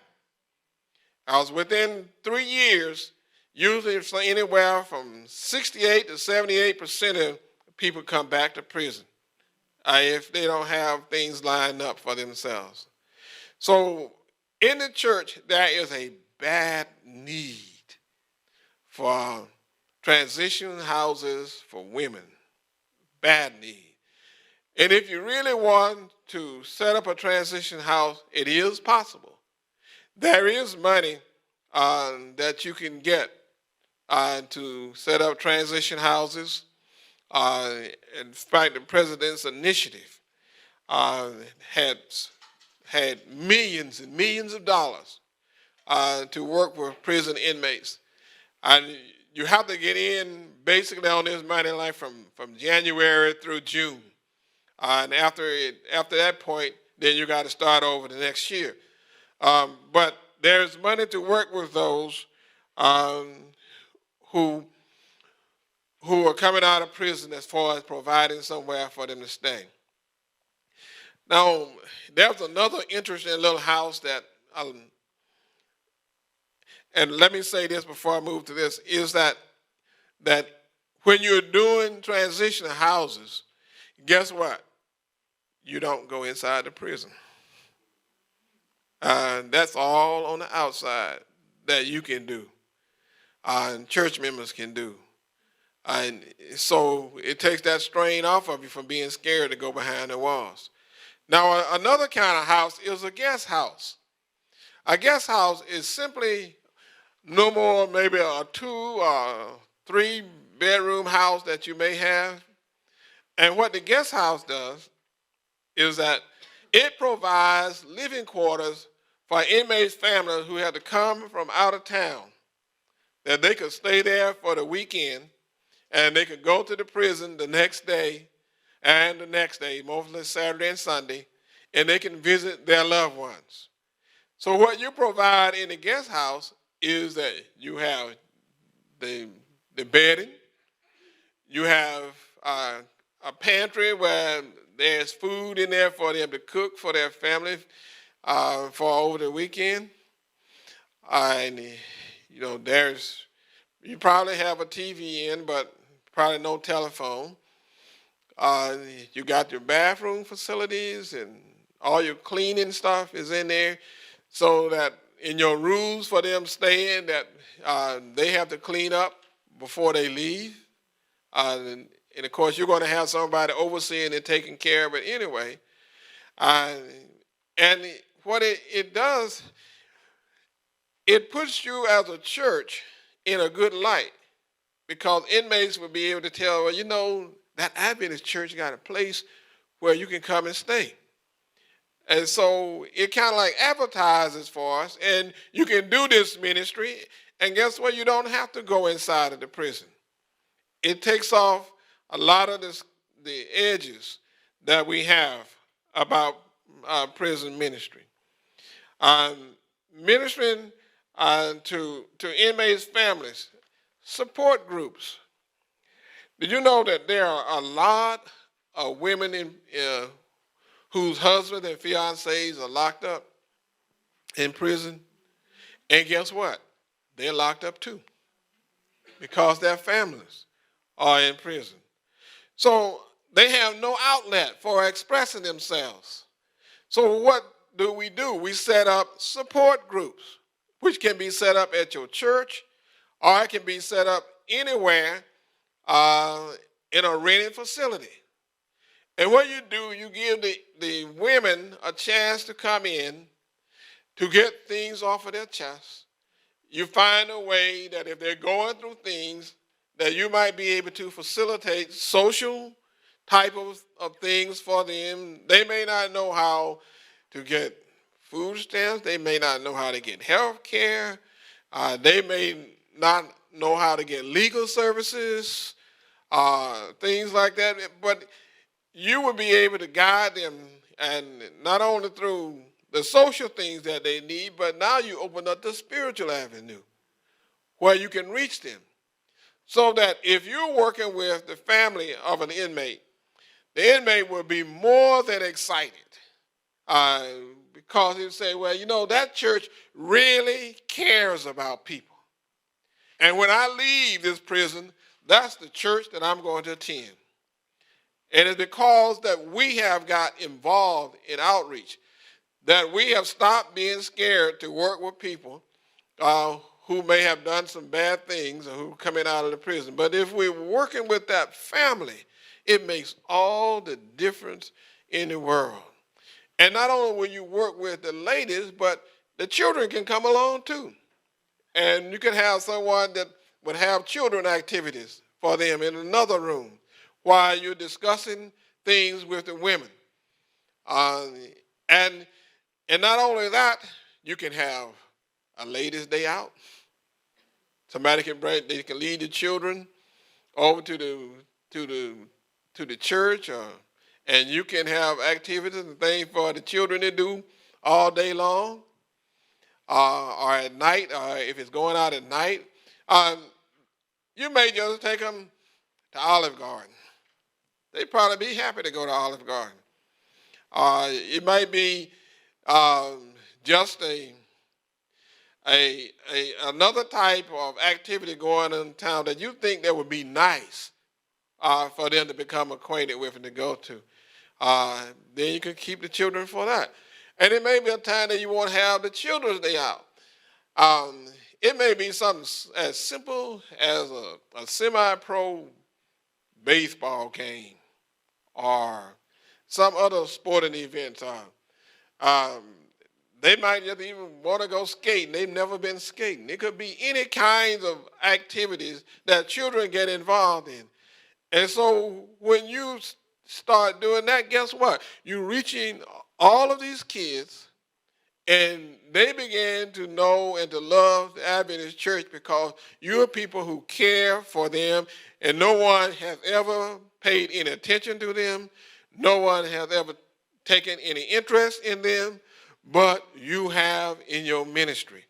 I was within 3 years, usually anywhere from 68 to 78% of people come back to prison if they don't have things lined up for themselves. So in the church, there is a bad need for transition houses for women. Bad need. And if you really want to set up a transition house, it is possible. There is money that you can get to set up transition houses. In fact, the president's initiative had millions and millions of dollars to work with prison inmates. And you have to get in basically on this money like from January through June. And after that point, then you got to start over the next year. But there's money to work with those who are coming out of prison as far as providing somewhere for them to stay. Now, there's another interesting little house that, and let me say this before I move to this, is that when you're doing transition houses, guess what? You don't go inside the prison. That's all on the outside that you can do, and church members can do. And so it takes that strain off of you from being scared to go behind the walls. Now, another kind of house is a guest house. A guest house is simply no more maybe a 2 or 3 bedroom house that you may have. And what the guest house does is that it provides living quarters for inmates' families who had to come from out of town, that they could stay there for the weekend, and they could go to the prison the next day and the next day, mostly Saturday and Sunday, and they can visit their loved ones. So what you provide in the guest house is that you have the bedding, you have a pantry where there's food in there for them to cook for their family for over the weekend. And you probably have a TV in, but probably no telephone. You got your bathroom facilities and all your cleaning stuff is in there, so that in your rules for them staying that they have to clean up before they leave. And of course, you're going to have somebody overseeing and taking care of it anyway. And what it does, it puts you as a church in a good light, because inmates will be able to tell, well, that Adventist church got a place where you can come and stay. And so it kind of like advertises for us, and you can do this ministry, and guess what? You don't have to go inside of the prison. It takes off a lot of the edges that we have about prison ministry. Ministering to inmates' families, support groups. Did you know that there are a lot of women whose husbands and fiancés are locked up in prison? And guess what? They're locked up too because their families are in prison. So they have no outlet for expressing themselves. So what do? We set up support groups, which can be set up at your church, or it can be set up anywhere uh, in a rented facility. And what you do, you give the women a chance to come in to get things off of their chest. You find a way that if they're going through things, that you might be able to facilitate social type of things for them. They may not know how to get food stamps. They may not know how to get health care. They may not know how to get legal services, things like that. But you will be able to guide them, and not only through the social things that they need, but now you open up the spiritual avenue where you can reach them. So that if you're working with the family of an inmate, the inmate will be more than excited because he'll say, well, you know, that church really cares about people. And when I leave this prison, that's the church that I'm going to attend. And it's because that we have got involved in outreach, that we have stopped being scared to work with people who may have done some bad things or who are coming out of the prison. But if we're working with that family, it makes all the difference in the world. And not only will you work with the ladies, but the children can come along too. And you can have someone that would have children activities for them in another room while you're discussing things with the women. And not only that, you can have a ladies' day out. Somebody can they can lead the children over to the church, and you can have activities and things for the children to do all day long, or at night, or if it's going out at night. You may just take them to Olive Garden. They'd probably be happy to go to Olive Garden. It might be just another type of activity going on in town that you think that would be nice for them to become acquainted with and to go to. Then you can keep the children for that. And it may be a time that you won't have the children's day out. It may be something as simple as a semi-pro baseball game or some other sporting event. They might just even want to go skating. They've never been skating. It could be any kinds of activities that children get involved in. And so when you start doing that, guess what? You're reaching all of these kids, and they begin to know and to love the Adventist church because you're people who care for them, and no one has ever paid any attention to them. No one has ever taken any interest in them, but you have in your ministry.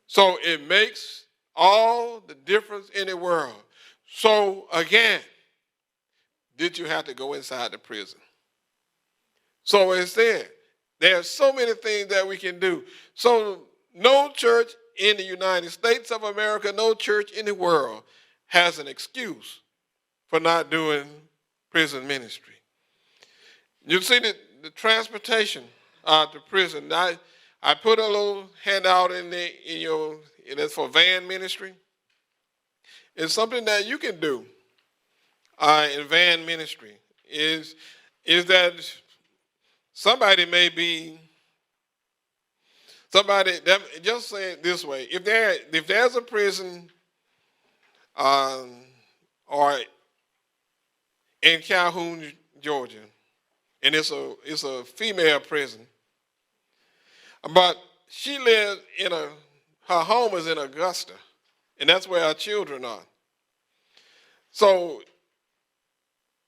So it makes all the difference in the world. So again, did you have to go inside the prison? So instead, there are so many things that we can do. So no church in the United States of America, no church in the world has an excuse for not doing prison ministry. You see the transportation to prison. I put a little handout in it's for van ministry. It's something that you can do in van ministry. Is that somebody may be somebody that, just say it this way: if there's a prison or in Calhoun, Georgia, and it's a female prison, but she lives her home is in Augusta, and that's where our children are. So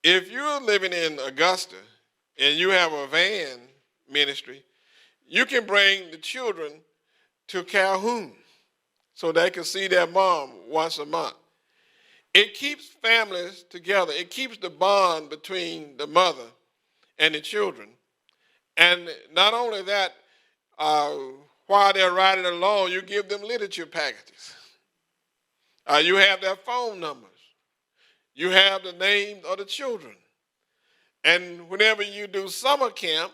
if you're living in Augusta and you have a van ministry, you can bring the children to Calhoun. so they can see their mom once a month. It keeps families together. It keeps the bond between the mother and the children. And not only that, uh, while they're riding along, you give them literature packages. You have their phone numbers. You have the names of the children. And whenever you do summer camp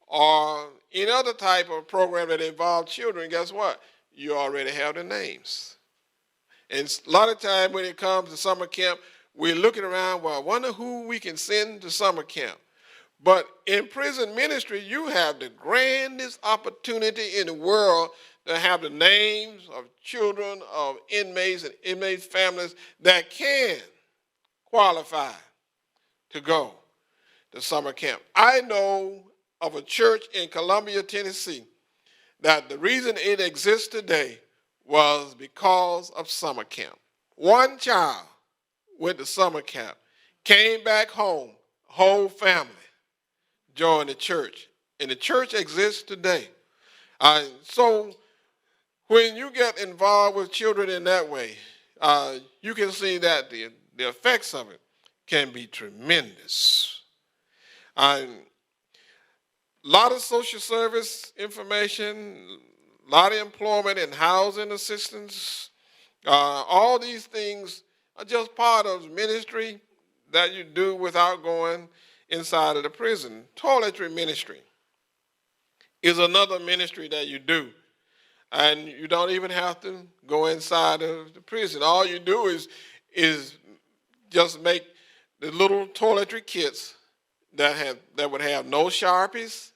or any other type of program that involves children, guess what? You already have the names. And a lot of time when it comes to summer camp, we're looking around, well, I wonder who we can send to summer camp. But in prison ministry, you have the grandest opportunity in the world to have the names of children, of inmates and inmates' families that can qualify to go to summer camp. I know of a church in Columbia, Tennessee, that the reason it exists today was because of summer camp. One child went to summer camp, came back home, whole family joined the church, and the church exists today. So when you get involved with children in that way, you can see that the effects of it can be tremendous. A lot of social service information, a lot of employment and housing assistance, all these things are just part of ministry that you do without going inside of the prison. Toiletry ministry is another ministry that you do. And you don't even have to go inside of the prison. All you do is just make the little toiletry kits that would have no Sharpies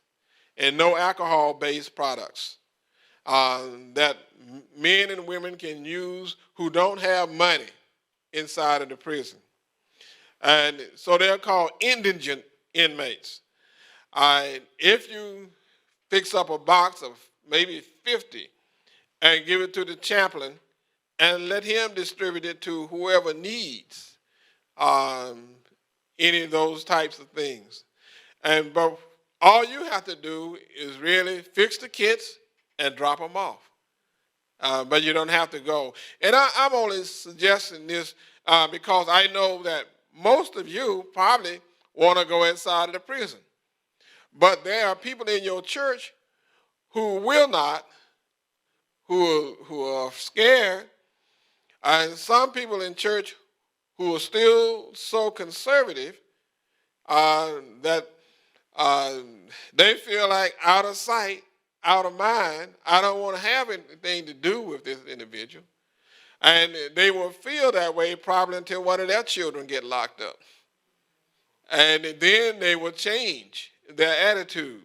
and no alcohol-based products that men and women can use who don't have money inside of the prison. And so they're called indigent inmates. If you fix up a box of maybe 50 and give it to the chaplain and let him distribute it to whoever needs any of those types of things. But all you have to do is really fix the kits and drop them off. But you don't have to go. And I'm only suggesting this because I know that most of you probably want to go inside of the prison. But there are people in your church who will not, who are scared, and some people in church who are still so conservative that they feel like out of sight, out of mind, I don't want to have anything to do with this individual. And they will feel that way probably until one of their children get locked up. And then they will change their attitude.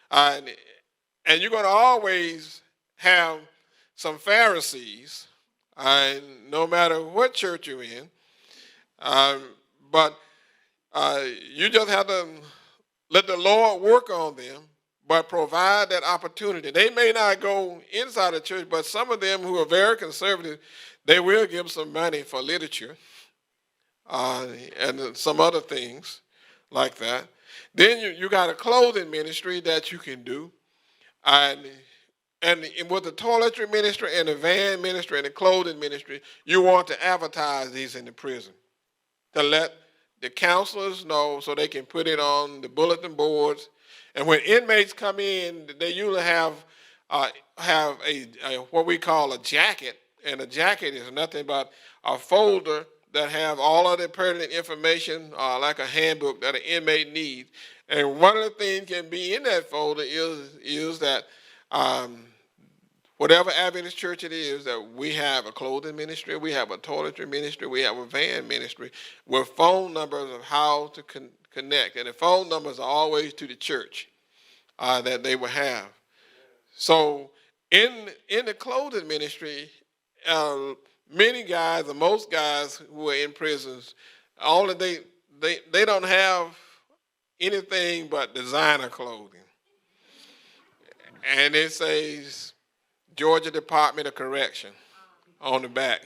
And you're going to always have some Pharisees, no matter what church you're in. But you just have to let the Lord work on them, but provide that opportunity. They may not go inside the church, but some of them who are very conservative, they will give some money for literature and some other things like that. Then you got a clothing ministry that you can do. And with the toiletry ministry and the van ministry and the clothing ministry, you want to advertise these in the prison to let the counselors know so they can put it on the bulletin boards. And when inmates come in, they usually have a what we call a jacket, and a jacket is nothing but a folder that have all of the pertinent information, like a handbook that an inmate needs. And one of the things can be in that folder is that whatever Adventist church it is, that we have a clothing ministry, we have a toiletry ministry, we have a van ministry with phone numbers of how to connect. And the phone numbers are always to the church that they will have. So in the clothing ministry, many guys, or most guys who are in prisons, they don't have anything but designer clothing. And it says Georgia Department of Correction on the back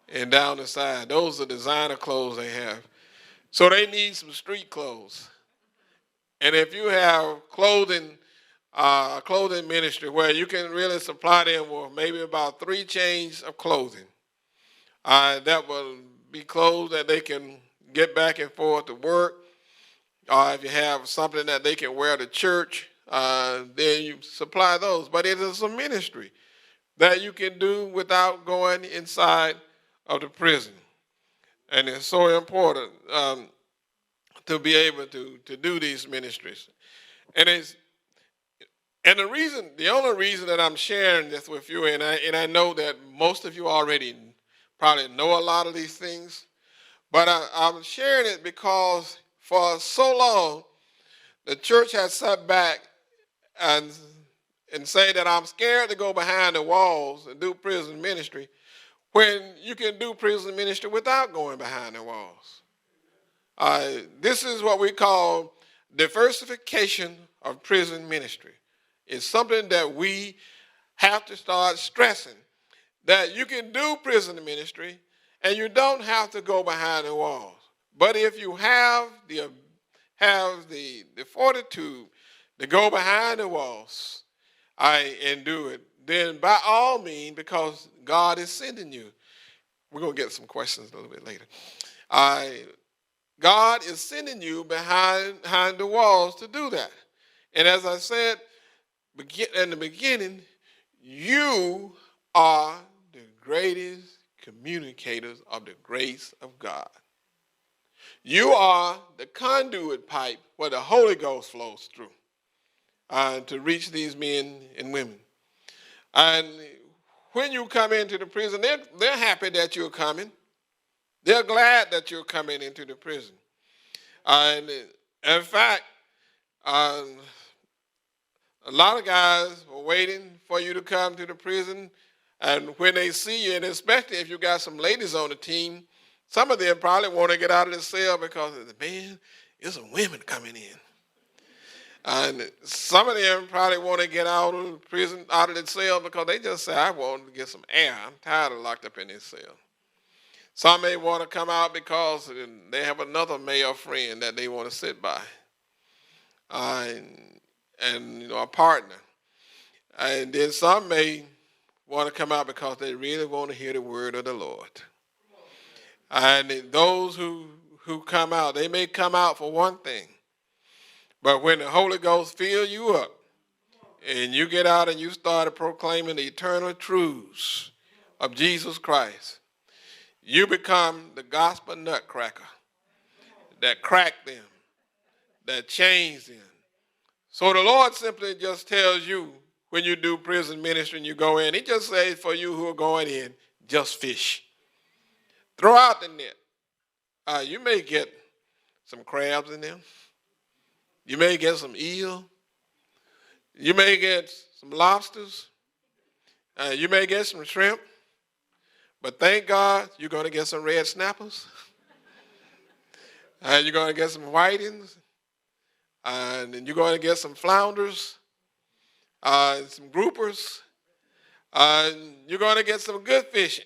and down the side. Those are designer clothes they have. So they need some street clothes. And if you have clothing a clothing ministry where you can really supply them with maybe about 3 changes of clothing. That will be clothes that they can get back and forth to work. If you have something that they can wear to church, then you supply those. But it is a ministry that you can do without going inside of the prison. And it's so important to be able to do these ministries. And the only reason that I'm sharing this with you, and I know that most of you already probably know a lot of these things, but I'm sharing it because for so long, the church has sat back and say that I'm scared to go behind the walls and do prison ministry, when you can do prison ministry without going behind the walls. This is what we call diversification of prison ministry. It's something that we have to start stressing, that you can do prison ministry and you don't have to go behind the walls. But if you have the fortitude to go behind the walls and do it, then by all means, because God is sending you. We're going to get some questions a little bit later. God is sending you behind the walls to do that. And as I said in the beginning, you are the greatest communicators of the grace of God. You are the conduit pipe where the Holy Ghost flows through to reach these men and women. And when you come into the prison, they're happy that you're coming. They're glad that you're coming into the prison. And in fact, a lot of guys are waiting for you to come to the prison, and when they see you, and especially if you got some ladies on the team, some of them probably want to get out of the cell because, man, there's some women coming in. And some of them probably want to get out of the prison, out of the cell, because they just say, I want to get some air. I'm tired of locked up in this cell. Some may want to come out because they have another male friend that they want to sit by. And a partner. And then some may want to come out because they really want to hear the word of the Lord. And those who come out, they may come out for one thing. But when the Holy Ghost fills you up and you get out and you start proclaiming the eternal truths of Jesus Christ, you become the gospel nutcracker that cracked them, that changed them. So the Lord simply just tells you when you do prison ministry and you go in, he just says for you who are going in, just fish. Throw out the net. You may get some crabs in there. You may get some eel. You may get some lobsters. You may get some shrimp. But thank God you're going to get some red snappers. You're going to get some whitings. And then you're going to get some flounders, some groupers. You're going to get some good fishing.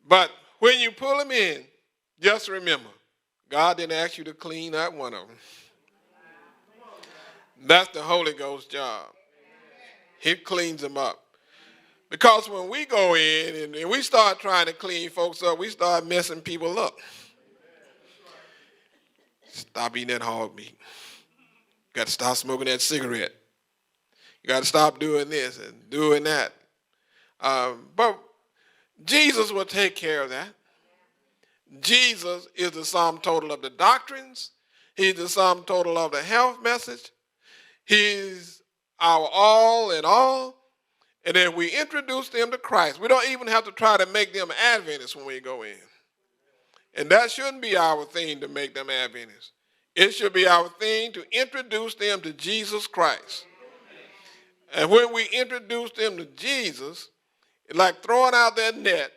But when you pull them in, just remember, God didn't ask you to clean out one of them. That's the Holy Ghost's job. He cleans them up. Because when we go in and we start trying to clean folks up, we start messing people up. Stop eating that hog meat. You got to stop smoking that cigarette. You got to stop doing this and doing that. But Jesus will take care of that. Jesus is the sum total of the doctrines. He's the sum total of the health message. He's our all in all. And then we introduce them to Christ. We don't even have to try to make them Adventists when we go in. And that shouldn't be our thing to make them Adventists. It should be our thing to introduce them to Jesus Christ. And when we introduce them to Jesus, it's like throwing out that net.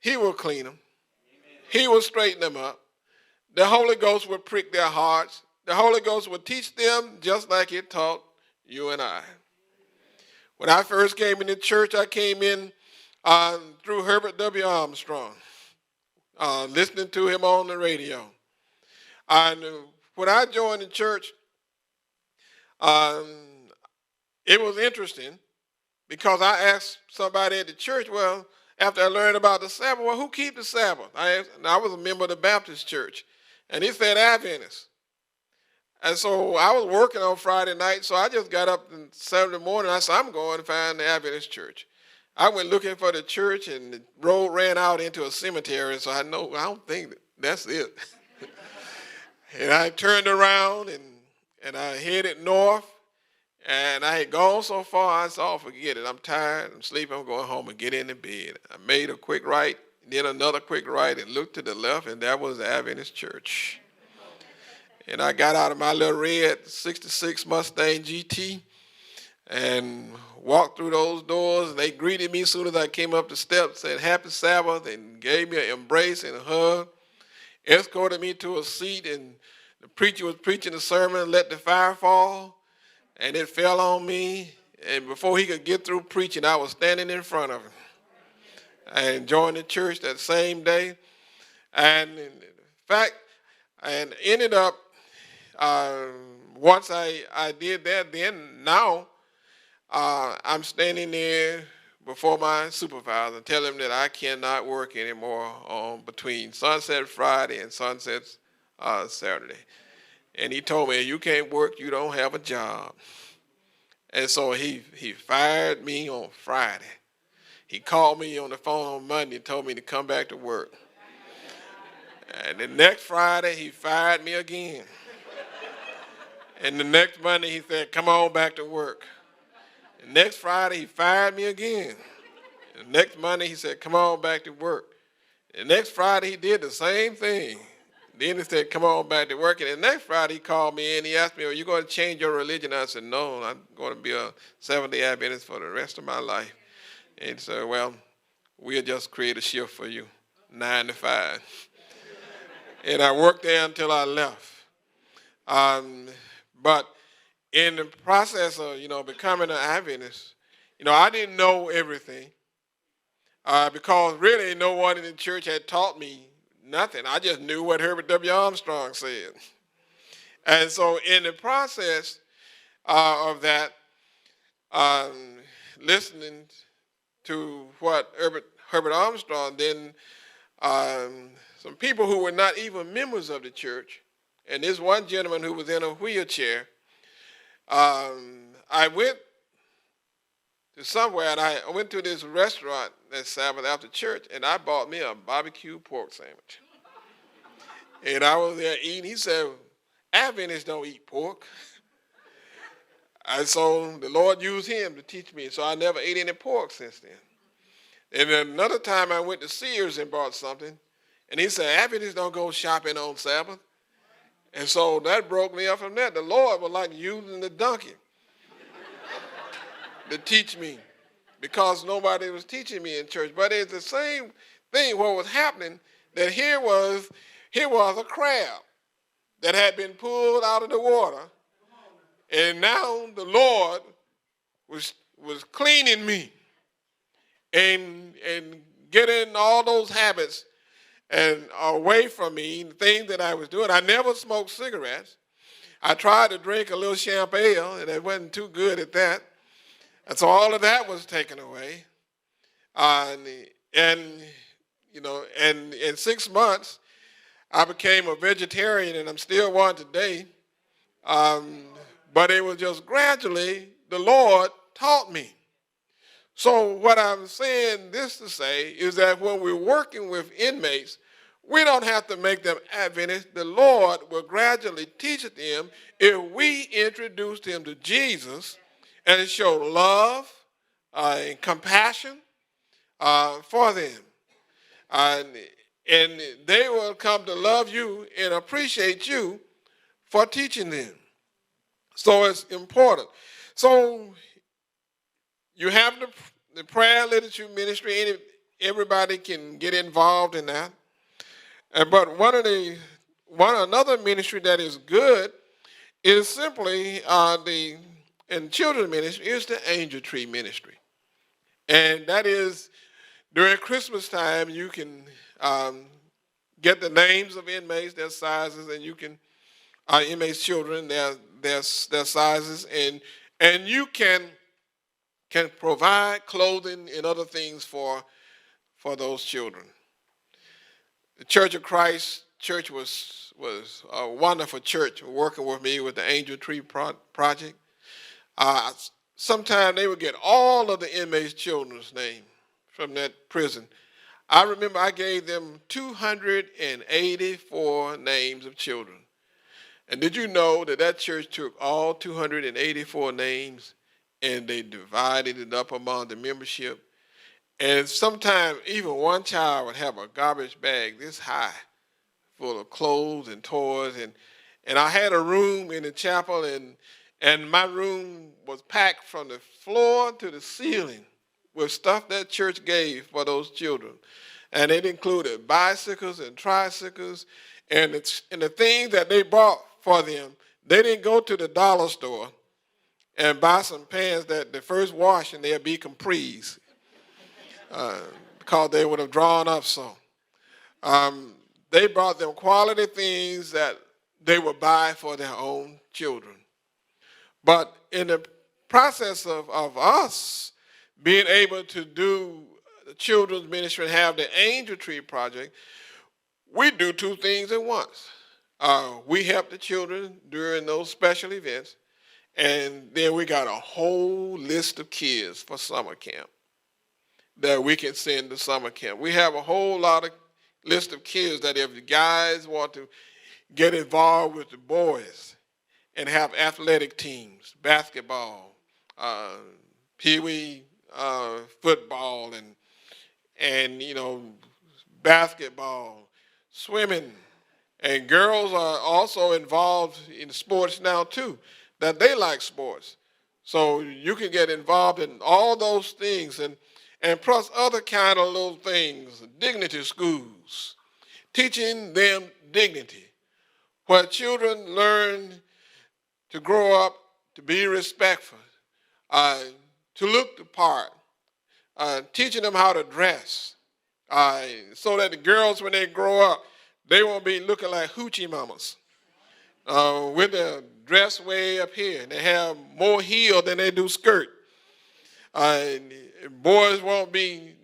He will clean them. He will straighten them up. The Holy Ghost will prick their hearts. The Holy Ghost will teach them just like he taught you and I. When I first came into church, I came in through Herbert W. Armstrong, listening to him on the radio. And when I joined the church, Um, it was interesting because I asked somebody at the church, well, after I learned about the Sabbath, well, who keep the Sabbath? I asked, and I was a member of the Baptist church, and he said Adventists. And so I was working on Friday night, so I just got up on Saturday morning. I said, I'm going to find the Adventist church. I went looking for the church, and the road ran out into a cemetery, so I don't think that's it. And I turned around, and I headed north, and I had gone so far, I said, oh, forget it. I'm tired, I'm sleepy, I'm going home and get in the bed. I made a quick right, then another quick right, and looked to the left, and that was the Adventist church. And I got out of my little red 66 Mustang GT and walked through those doors, and they greeted me as soon as I came up the steps, said happy Sabbath, and gave me an embrace and a hug, escorted me to a seat, and the preacher was preaching a sermon, let the fire fall, and it fell on me, and before he could get through preaching, I was standing in front of him. I joined the church that same day, and in fact, and ended up, once I did that, then now I'm standing there before my supervisor and tell him that I cannot work anymore between sunset Friday and sunset Saturday. And he told me, you can't work, you don't have a job. And so he fired me on Friday. He called me on the phone on Monday and told me to come back to work. And the next Friday, he fired me again. And the next Monday, he said, come on back to work. The next Friday, he fired me again. The next Monday, he said, come on back to work. The next Friday, he did the same thing. Then he said, come on back to work. And the next Friday, he called me in. He asked me, are you going to change your religion? I said, no, I'm going to be a Seventh-day Adventist for the rest of my life. And he said, well, we'll just create a shift for you, 9 to 5. And I worked there until I left. But in the process of, becoming an Adventist, I didn't know everything because really no one in the church had taught me nothing. I just knew what Herbert W. Armstrong said. And so in the process of that, listening to what Herbert Armstrong, then some people who were not even members of the church, and this one gentleman who was in a wheelchair, I went to somewhere, and I went to this restaurant that Sabbath after church, and I bought me a barbecue pork sandwich. And I was there eating. He said, Adventists don't eat pork. And so the Lord used him to teach me, so I never ate any pork since then. And then another time I went to Sears and bought something, and he said, Adventists don't go shopping on Sabbath. And so that broke me up from that. The Lord was like using the donkey to teach me because nobody was teaching me in church. But it's the same thing what was happening, that here was a crab that had been pulled out of the water, and now the Lord was cleaning me and getting all those habits and away from me, the things that I was doing. I never smoked cigarettes. I tried to drink a little champagne, and I wasn't too good at that. And so all of that was taken away. And in 6 months, I became a vegetarian, and I'm still one today. But it was just gradually the Lord taught me. So what I'm saying this to say is that when we're working with inmates, we don't have to make them Adventists. The Lord will gradually teach them if we introduce them to Jesus and show love and compassion for them. And they will come to love you and appreciate you for teaching them. So it's important. So you have the prayer literature ministry. Everybody can get involved in that. But another ministry that is good is simply in children's ministry is the Angel Tree Ministry. And that is during Christmas time, you can get the names of inmates, their sizes, and you can, inmates' children, their their sizes, and you can provide clothing and other things for those children. The Church of Christ Church was a wonderful church working with me with the Angel Tree Project. Uh, Sometimes they would get all of the inmates' children's name from that prison. I remember I gave them 284 names of children. And did you know that that church took all 284 names and they divided it up among the membership? And sometimes even one child would have a garbage bag this high full of clothes and toys. And I had a room in the chapel, and my room was packed from the floor to the ceiling with stuff that church gave for those children. And it included bicycles and tricycles, and the things that they bought for them. They didn't go to the dollar store and buy some pants that the first wash and they'll be capris, because they would have drawn up some. They brought them quality things that they would buy for their own children. But in the process of us being able to do the children's ministry and have the Angel Tree Project, we do two things at once. We help the children during those special events, and then we got a whole list of kids for summer camp that we can send to summer camp. We have a whole lot of list of kids that if the guys want to get involved with the boys and have athletic teams, basketball, pee-wee football, and basketball, swimming, and girls are also involved in sports now too, that they like sports. So you can get involved in all those things, and plus other kind of little things, dignity schools, teaching them dignity, where children learn to grow up, to be respectful, to look the part, teaching them how to dress, so that the girls, when they grow up, they won't be looking like hoochie mamas with their dress way up here, and they have more heel than they do skirt. Boys won't be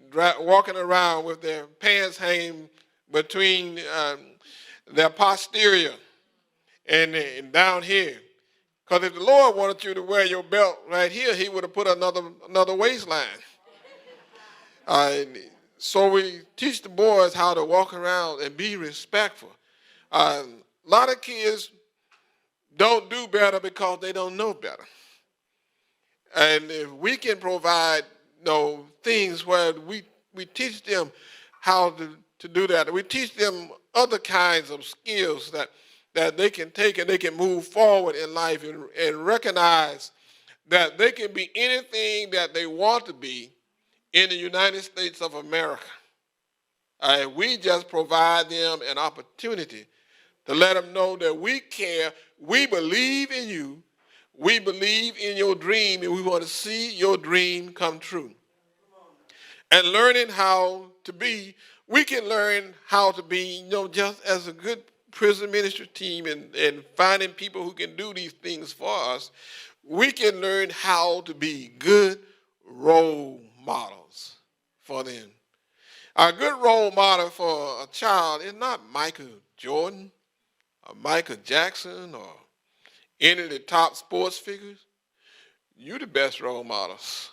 walking around with their pants hanging between their posterior and down here. Because if the Lord wanted you to wear your belt right here, he would have put another waistline. So we teach the boys how to walk around and be respectful. A lot of kids don't do better because they don't know better. And if we can provide things where we teach them how to do that, we teach them other kinds of skills that they can take and they can move forward in life and recognize that they can be anything that they want to be in the United States of America. We just provide them an opportunity to let them know that we care, we believe in you, we believe in your dream, and we want to see your dream come true. And learning how to be, we can learn how to be, just as a good prison ministry team and finding people who can do these things for us, we can learn how to be good role models for them. A good role model for a child is not Michael Jordan or Michael Jackson or any of the top sports figures. You're the best role models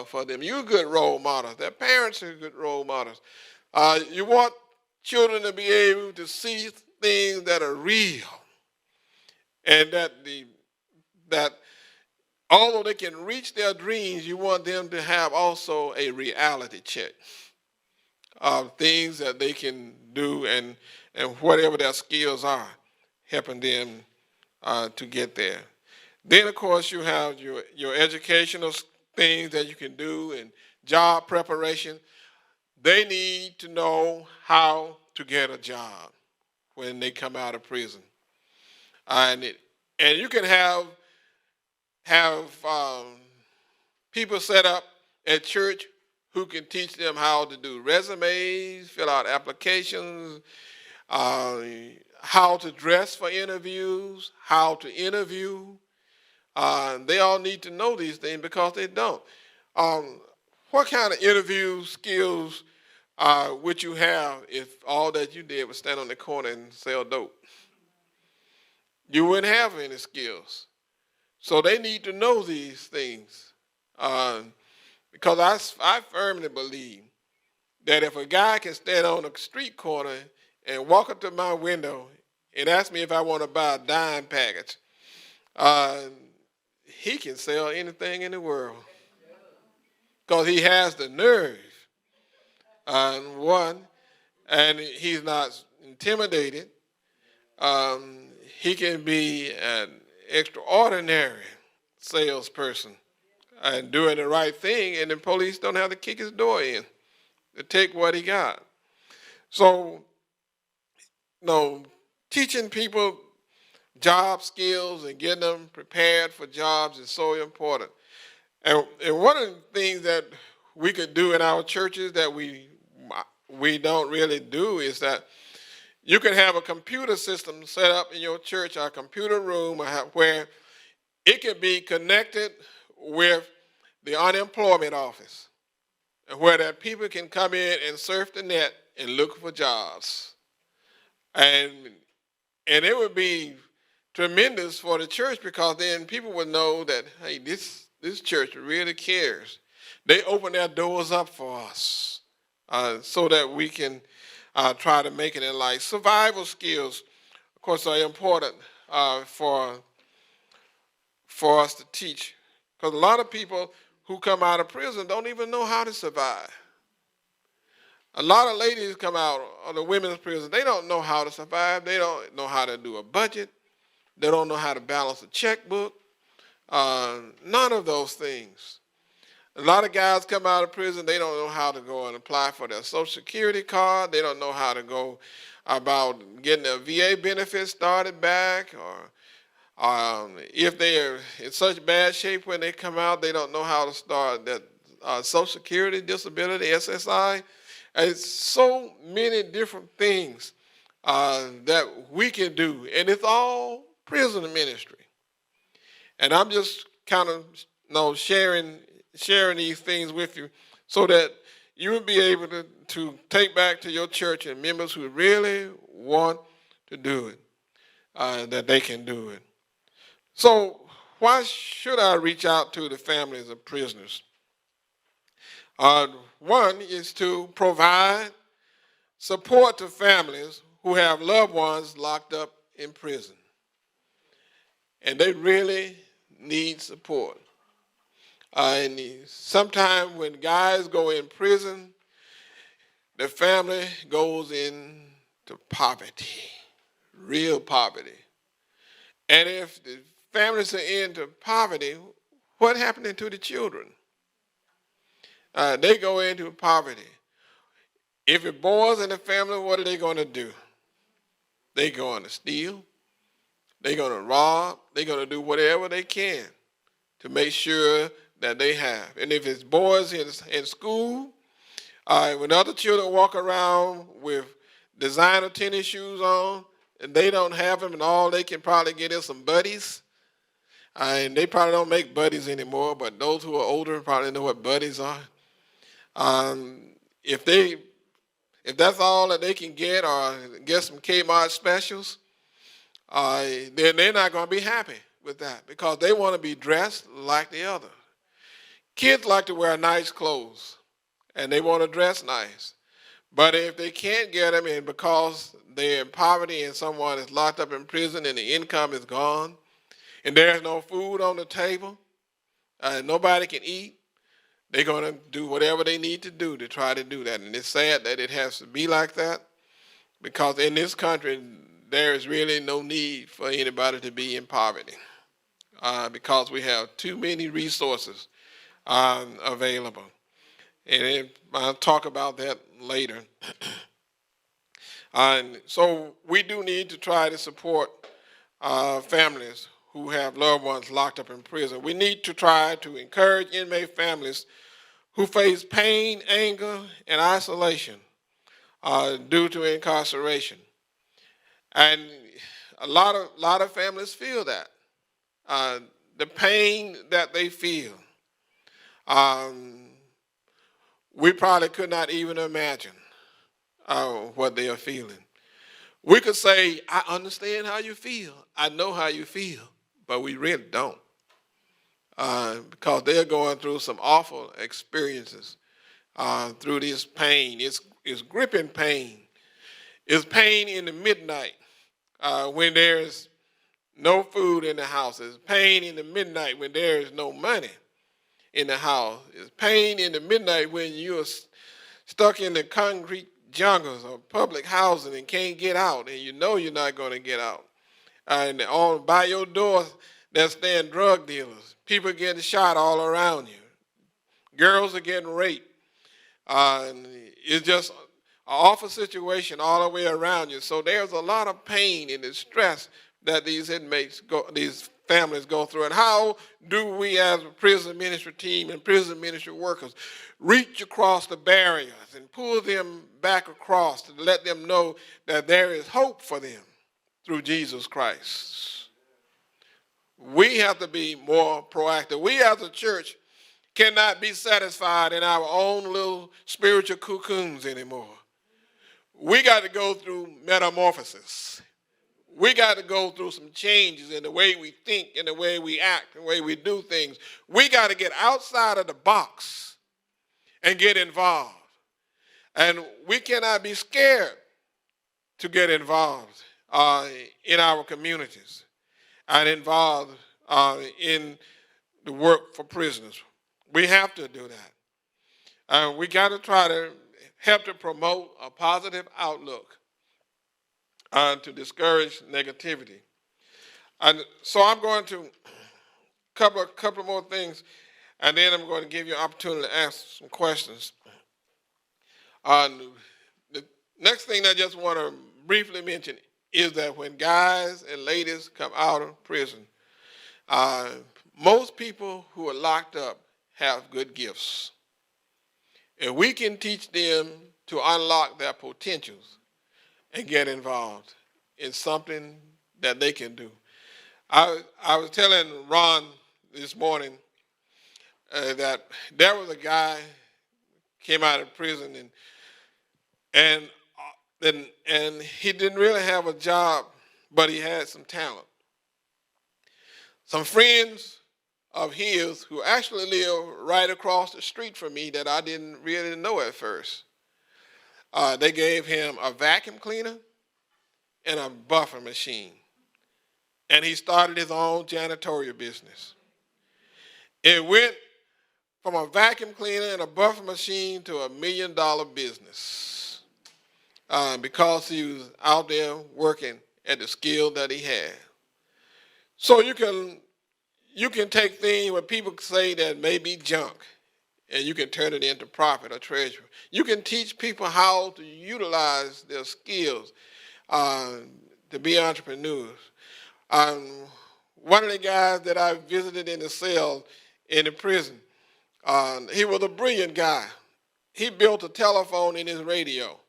for them. You're good role models. Their parents are good role models. You want children to be able to see things that are real, and that although they can reach their dreams, you want them to have also a reality check of things that they can do and whatever their skills are, helping them to get there. Then, of course, you have your educational things that you can do and job preparation. They need to know how to get a job when they come out of prison. And you can have people set up at church who can teach them how to do resumes, fill out applications, how how to dress for interviews, how to interview. They all need to know these things because they don't. Um, what kind of interview skills would you have if all that you did was stand on the corner and sell dope? You wouldn't have any skills. So they need to know these things. Because I firmly believe that if a guy can stand on a street corner and walk up to my window and ask me if I want to buy a dime package, uh, he can sell anything in the world because he has the nerve, one, and he's not intimidated. He can be an extraordinary salesperson and doing the right thing, and the police don't have to kick his door in to take what he got. So, teaching people job skills and getting them prepared for jobs is so important. And one of the things that we could do in our churches that we don't really do is that you can have a computer system set up in your church, a computer room, where it can be connected with the unemployment office, where that people can come in and surf the net and look for jobs. And it would be tremendous for the church because then people would know that, hey, this church really cares. They open their doors up for us so that we can try to make it in life. Survival skills, of course, are important for us to teach because a lot of people who come out of prison don't even know how to survive. A lot of ladies come out of the women's prison. They don't know how to survive. They don't know how to do a budget. They don't know how to balance a checkbook. None of those things. A lot of guys come out of prison. They don't know how to go and apply for their Social Security card. They don't know how to go about getting their VA benefits started back, or if they are in such bad shape when they come out, they don't know how to start that Social Security, disability, SSI. It's so many different things that we can do, and it's all prison ministry. And I'm just kind of sharing these things with you so that you will be able to take back to your church and members who really want to do it, that they can do it. So why should I reach out to the families of prisoners? One is to provide support to families who have loved ones locked up in prison. And they really need support. And sometimes when guys go in prison, the family goes into poverty, real poverty. And if the families are into poverty, what happening to the children? They go into poverty. If it boys in the family, what are they going to do? They're going to steal. They're going to rob. They're going to do whatever they can to make sure that they have. And if it's boys in school, when other children walk around with designer tennis shoes on and they don't have them and all they can probably get is some buddies, and they probably don't make buddies anymore, but those who are older probably know what buddies are. If that's all that they can get, or get some Kmart specials, then they're not going to be happy with that because they want to be dressed like the other. Kids like to wear nice clothes, and they want to dress nice. But if they can't get them, and because they're in poverty and someone is locked up in prison and the income is gone, and there's no food on the table, and nobody can eat, they're going to do whatever they need to do to try to do that. And it's sad that it has to be like that because in this country, there is really no need for anybody to be in poverty because we have too many resources available. And I'll talk about that later. So we do need to try to support families who have loved ones locked up in prison. We need to try to encourage inmate families who face pain, anger, and isolation due to incarceration. And a lot of families feel that. Uh, the pain that they feel, um, we probably could not even imagine what they are feeling. We could say, I understand how you feel. I know how you feel. But we really don't. Because they're going through some awful experiences through this pain. It's gripping pain. It's pain in the midnight when there's no food in the house. It's pain in the midnight when there is no money in the house. It's pain in the midnight when you're stuck in the concrete jungles of public housing and can't get out, and you know you're not going to get out. And on by your door, there stand drug dealers. People getting shot all around you. Girls are getting raped. And it's just an awful situation all the way around you. So there's a lot of pain and distress that these inmates these families go through. And how do we as a prison ministry team and prison ministry workers reach across the barriers and pull them back across to let them know that there is hope for them through Jesus Christ? We have to be more proactive. We as a church cannot be satisfied in our own little spiritual cocoons anymore. We got to go through metamorphosis. We got to go through some changes in the way we think, in the way we act, the way we do things. We got to get outside of the box and get involved. And we cannot be scared to get involved in our communities and involved in the work for prisoners. We have to do that. We got to try to help to promote a positive outlook to discourage negativity. And so I'm going to couple more things, and then I'm going to give you an opportunity to ask some questions. The next thing I just want to briefly mention is that when guys and ladies come out of prison, most people who are locked up have good gifts. And we can teach them to unlock their potentials and get involved in something that they can do. I was telling Ron this morning that there was a guy came out of prison and he didn't really have a job, but he had some talent. Some friends of his who actually live right across the street from me that I didn't really know at first. They gave him a vacuum cleaner and a buffer machine. And he started his own janitorial business. It went from a vacuum cleaner and a buffer machine to $1 million business because he was out there working at the skill that he had. So you can take things where people say that may be junk, and you can turn it into profit or treasure. You can teach people how to utilize their skills to be entrepreneurs. One of the guys that I visited in the cell in the prison, he was a brilliant guy. He built a telephone in his radio,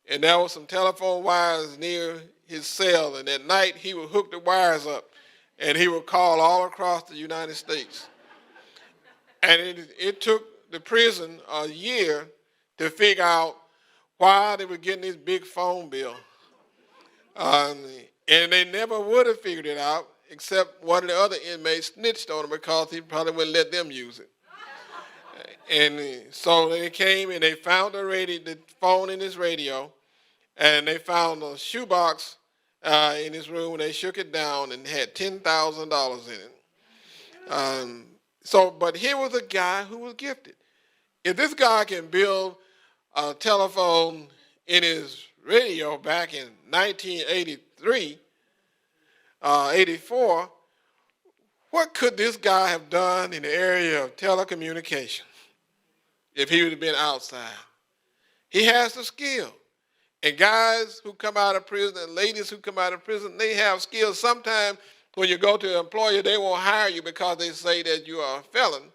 and there were some telephone wires near his cell, and at night he would hook the wires up, and he would call all across the United States. And it took the prison a year to figure out why they were getting this big phone bill. And they never would have figured it out, except one of the other inmates snitched on him because he probably wouldn't let them use it. And so they came and they found the phone in his radio, and they found a shoebox in his room, and they shook it down and had $10,000 in it. But here was a guy who was gifted. If this guy can build a telephone in his radio back in 1983, 84, what could this guy have done in the area of telecommunication if he would have been outside? He has the skill. And guys who come out of prison and ladies who come out of prison, they have skills. Sometimes when you go to an employer, they won't hire you because they say that you are a felon.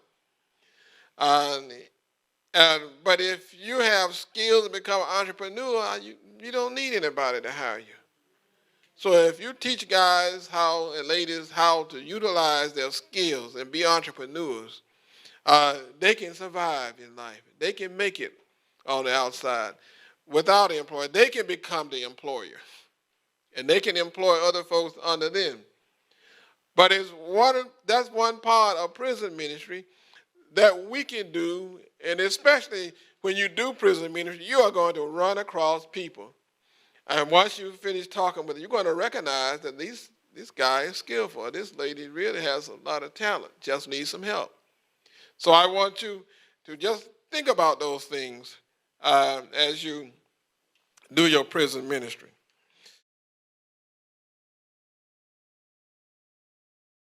But if you have skills to become an entrepreneur, you don't need anybody to hire you. So if you teach guys how and ladies how to utilize their skills and be entrepreneurs, they can survive in life. They can make it on the outside without an employer. They can become the employer, and they can employ other folks under them. But that's one part of prison ministry that we can do, and especially when you do prison ministry, you are going to run across people. And once you finish talking with them, you're going to recognize that this guy is skillful. This lady really has a lot of talent, just needs some help. So I want you to just think about those things as you do your prison ministry.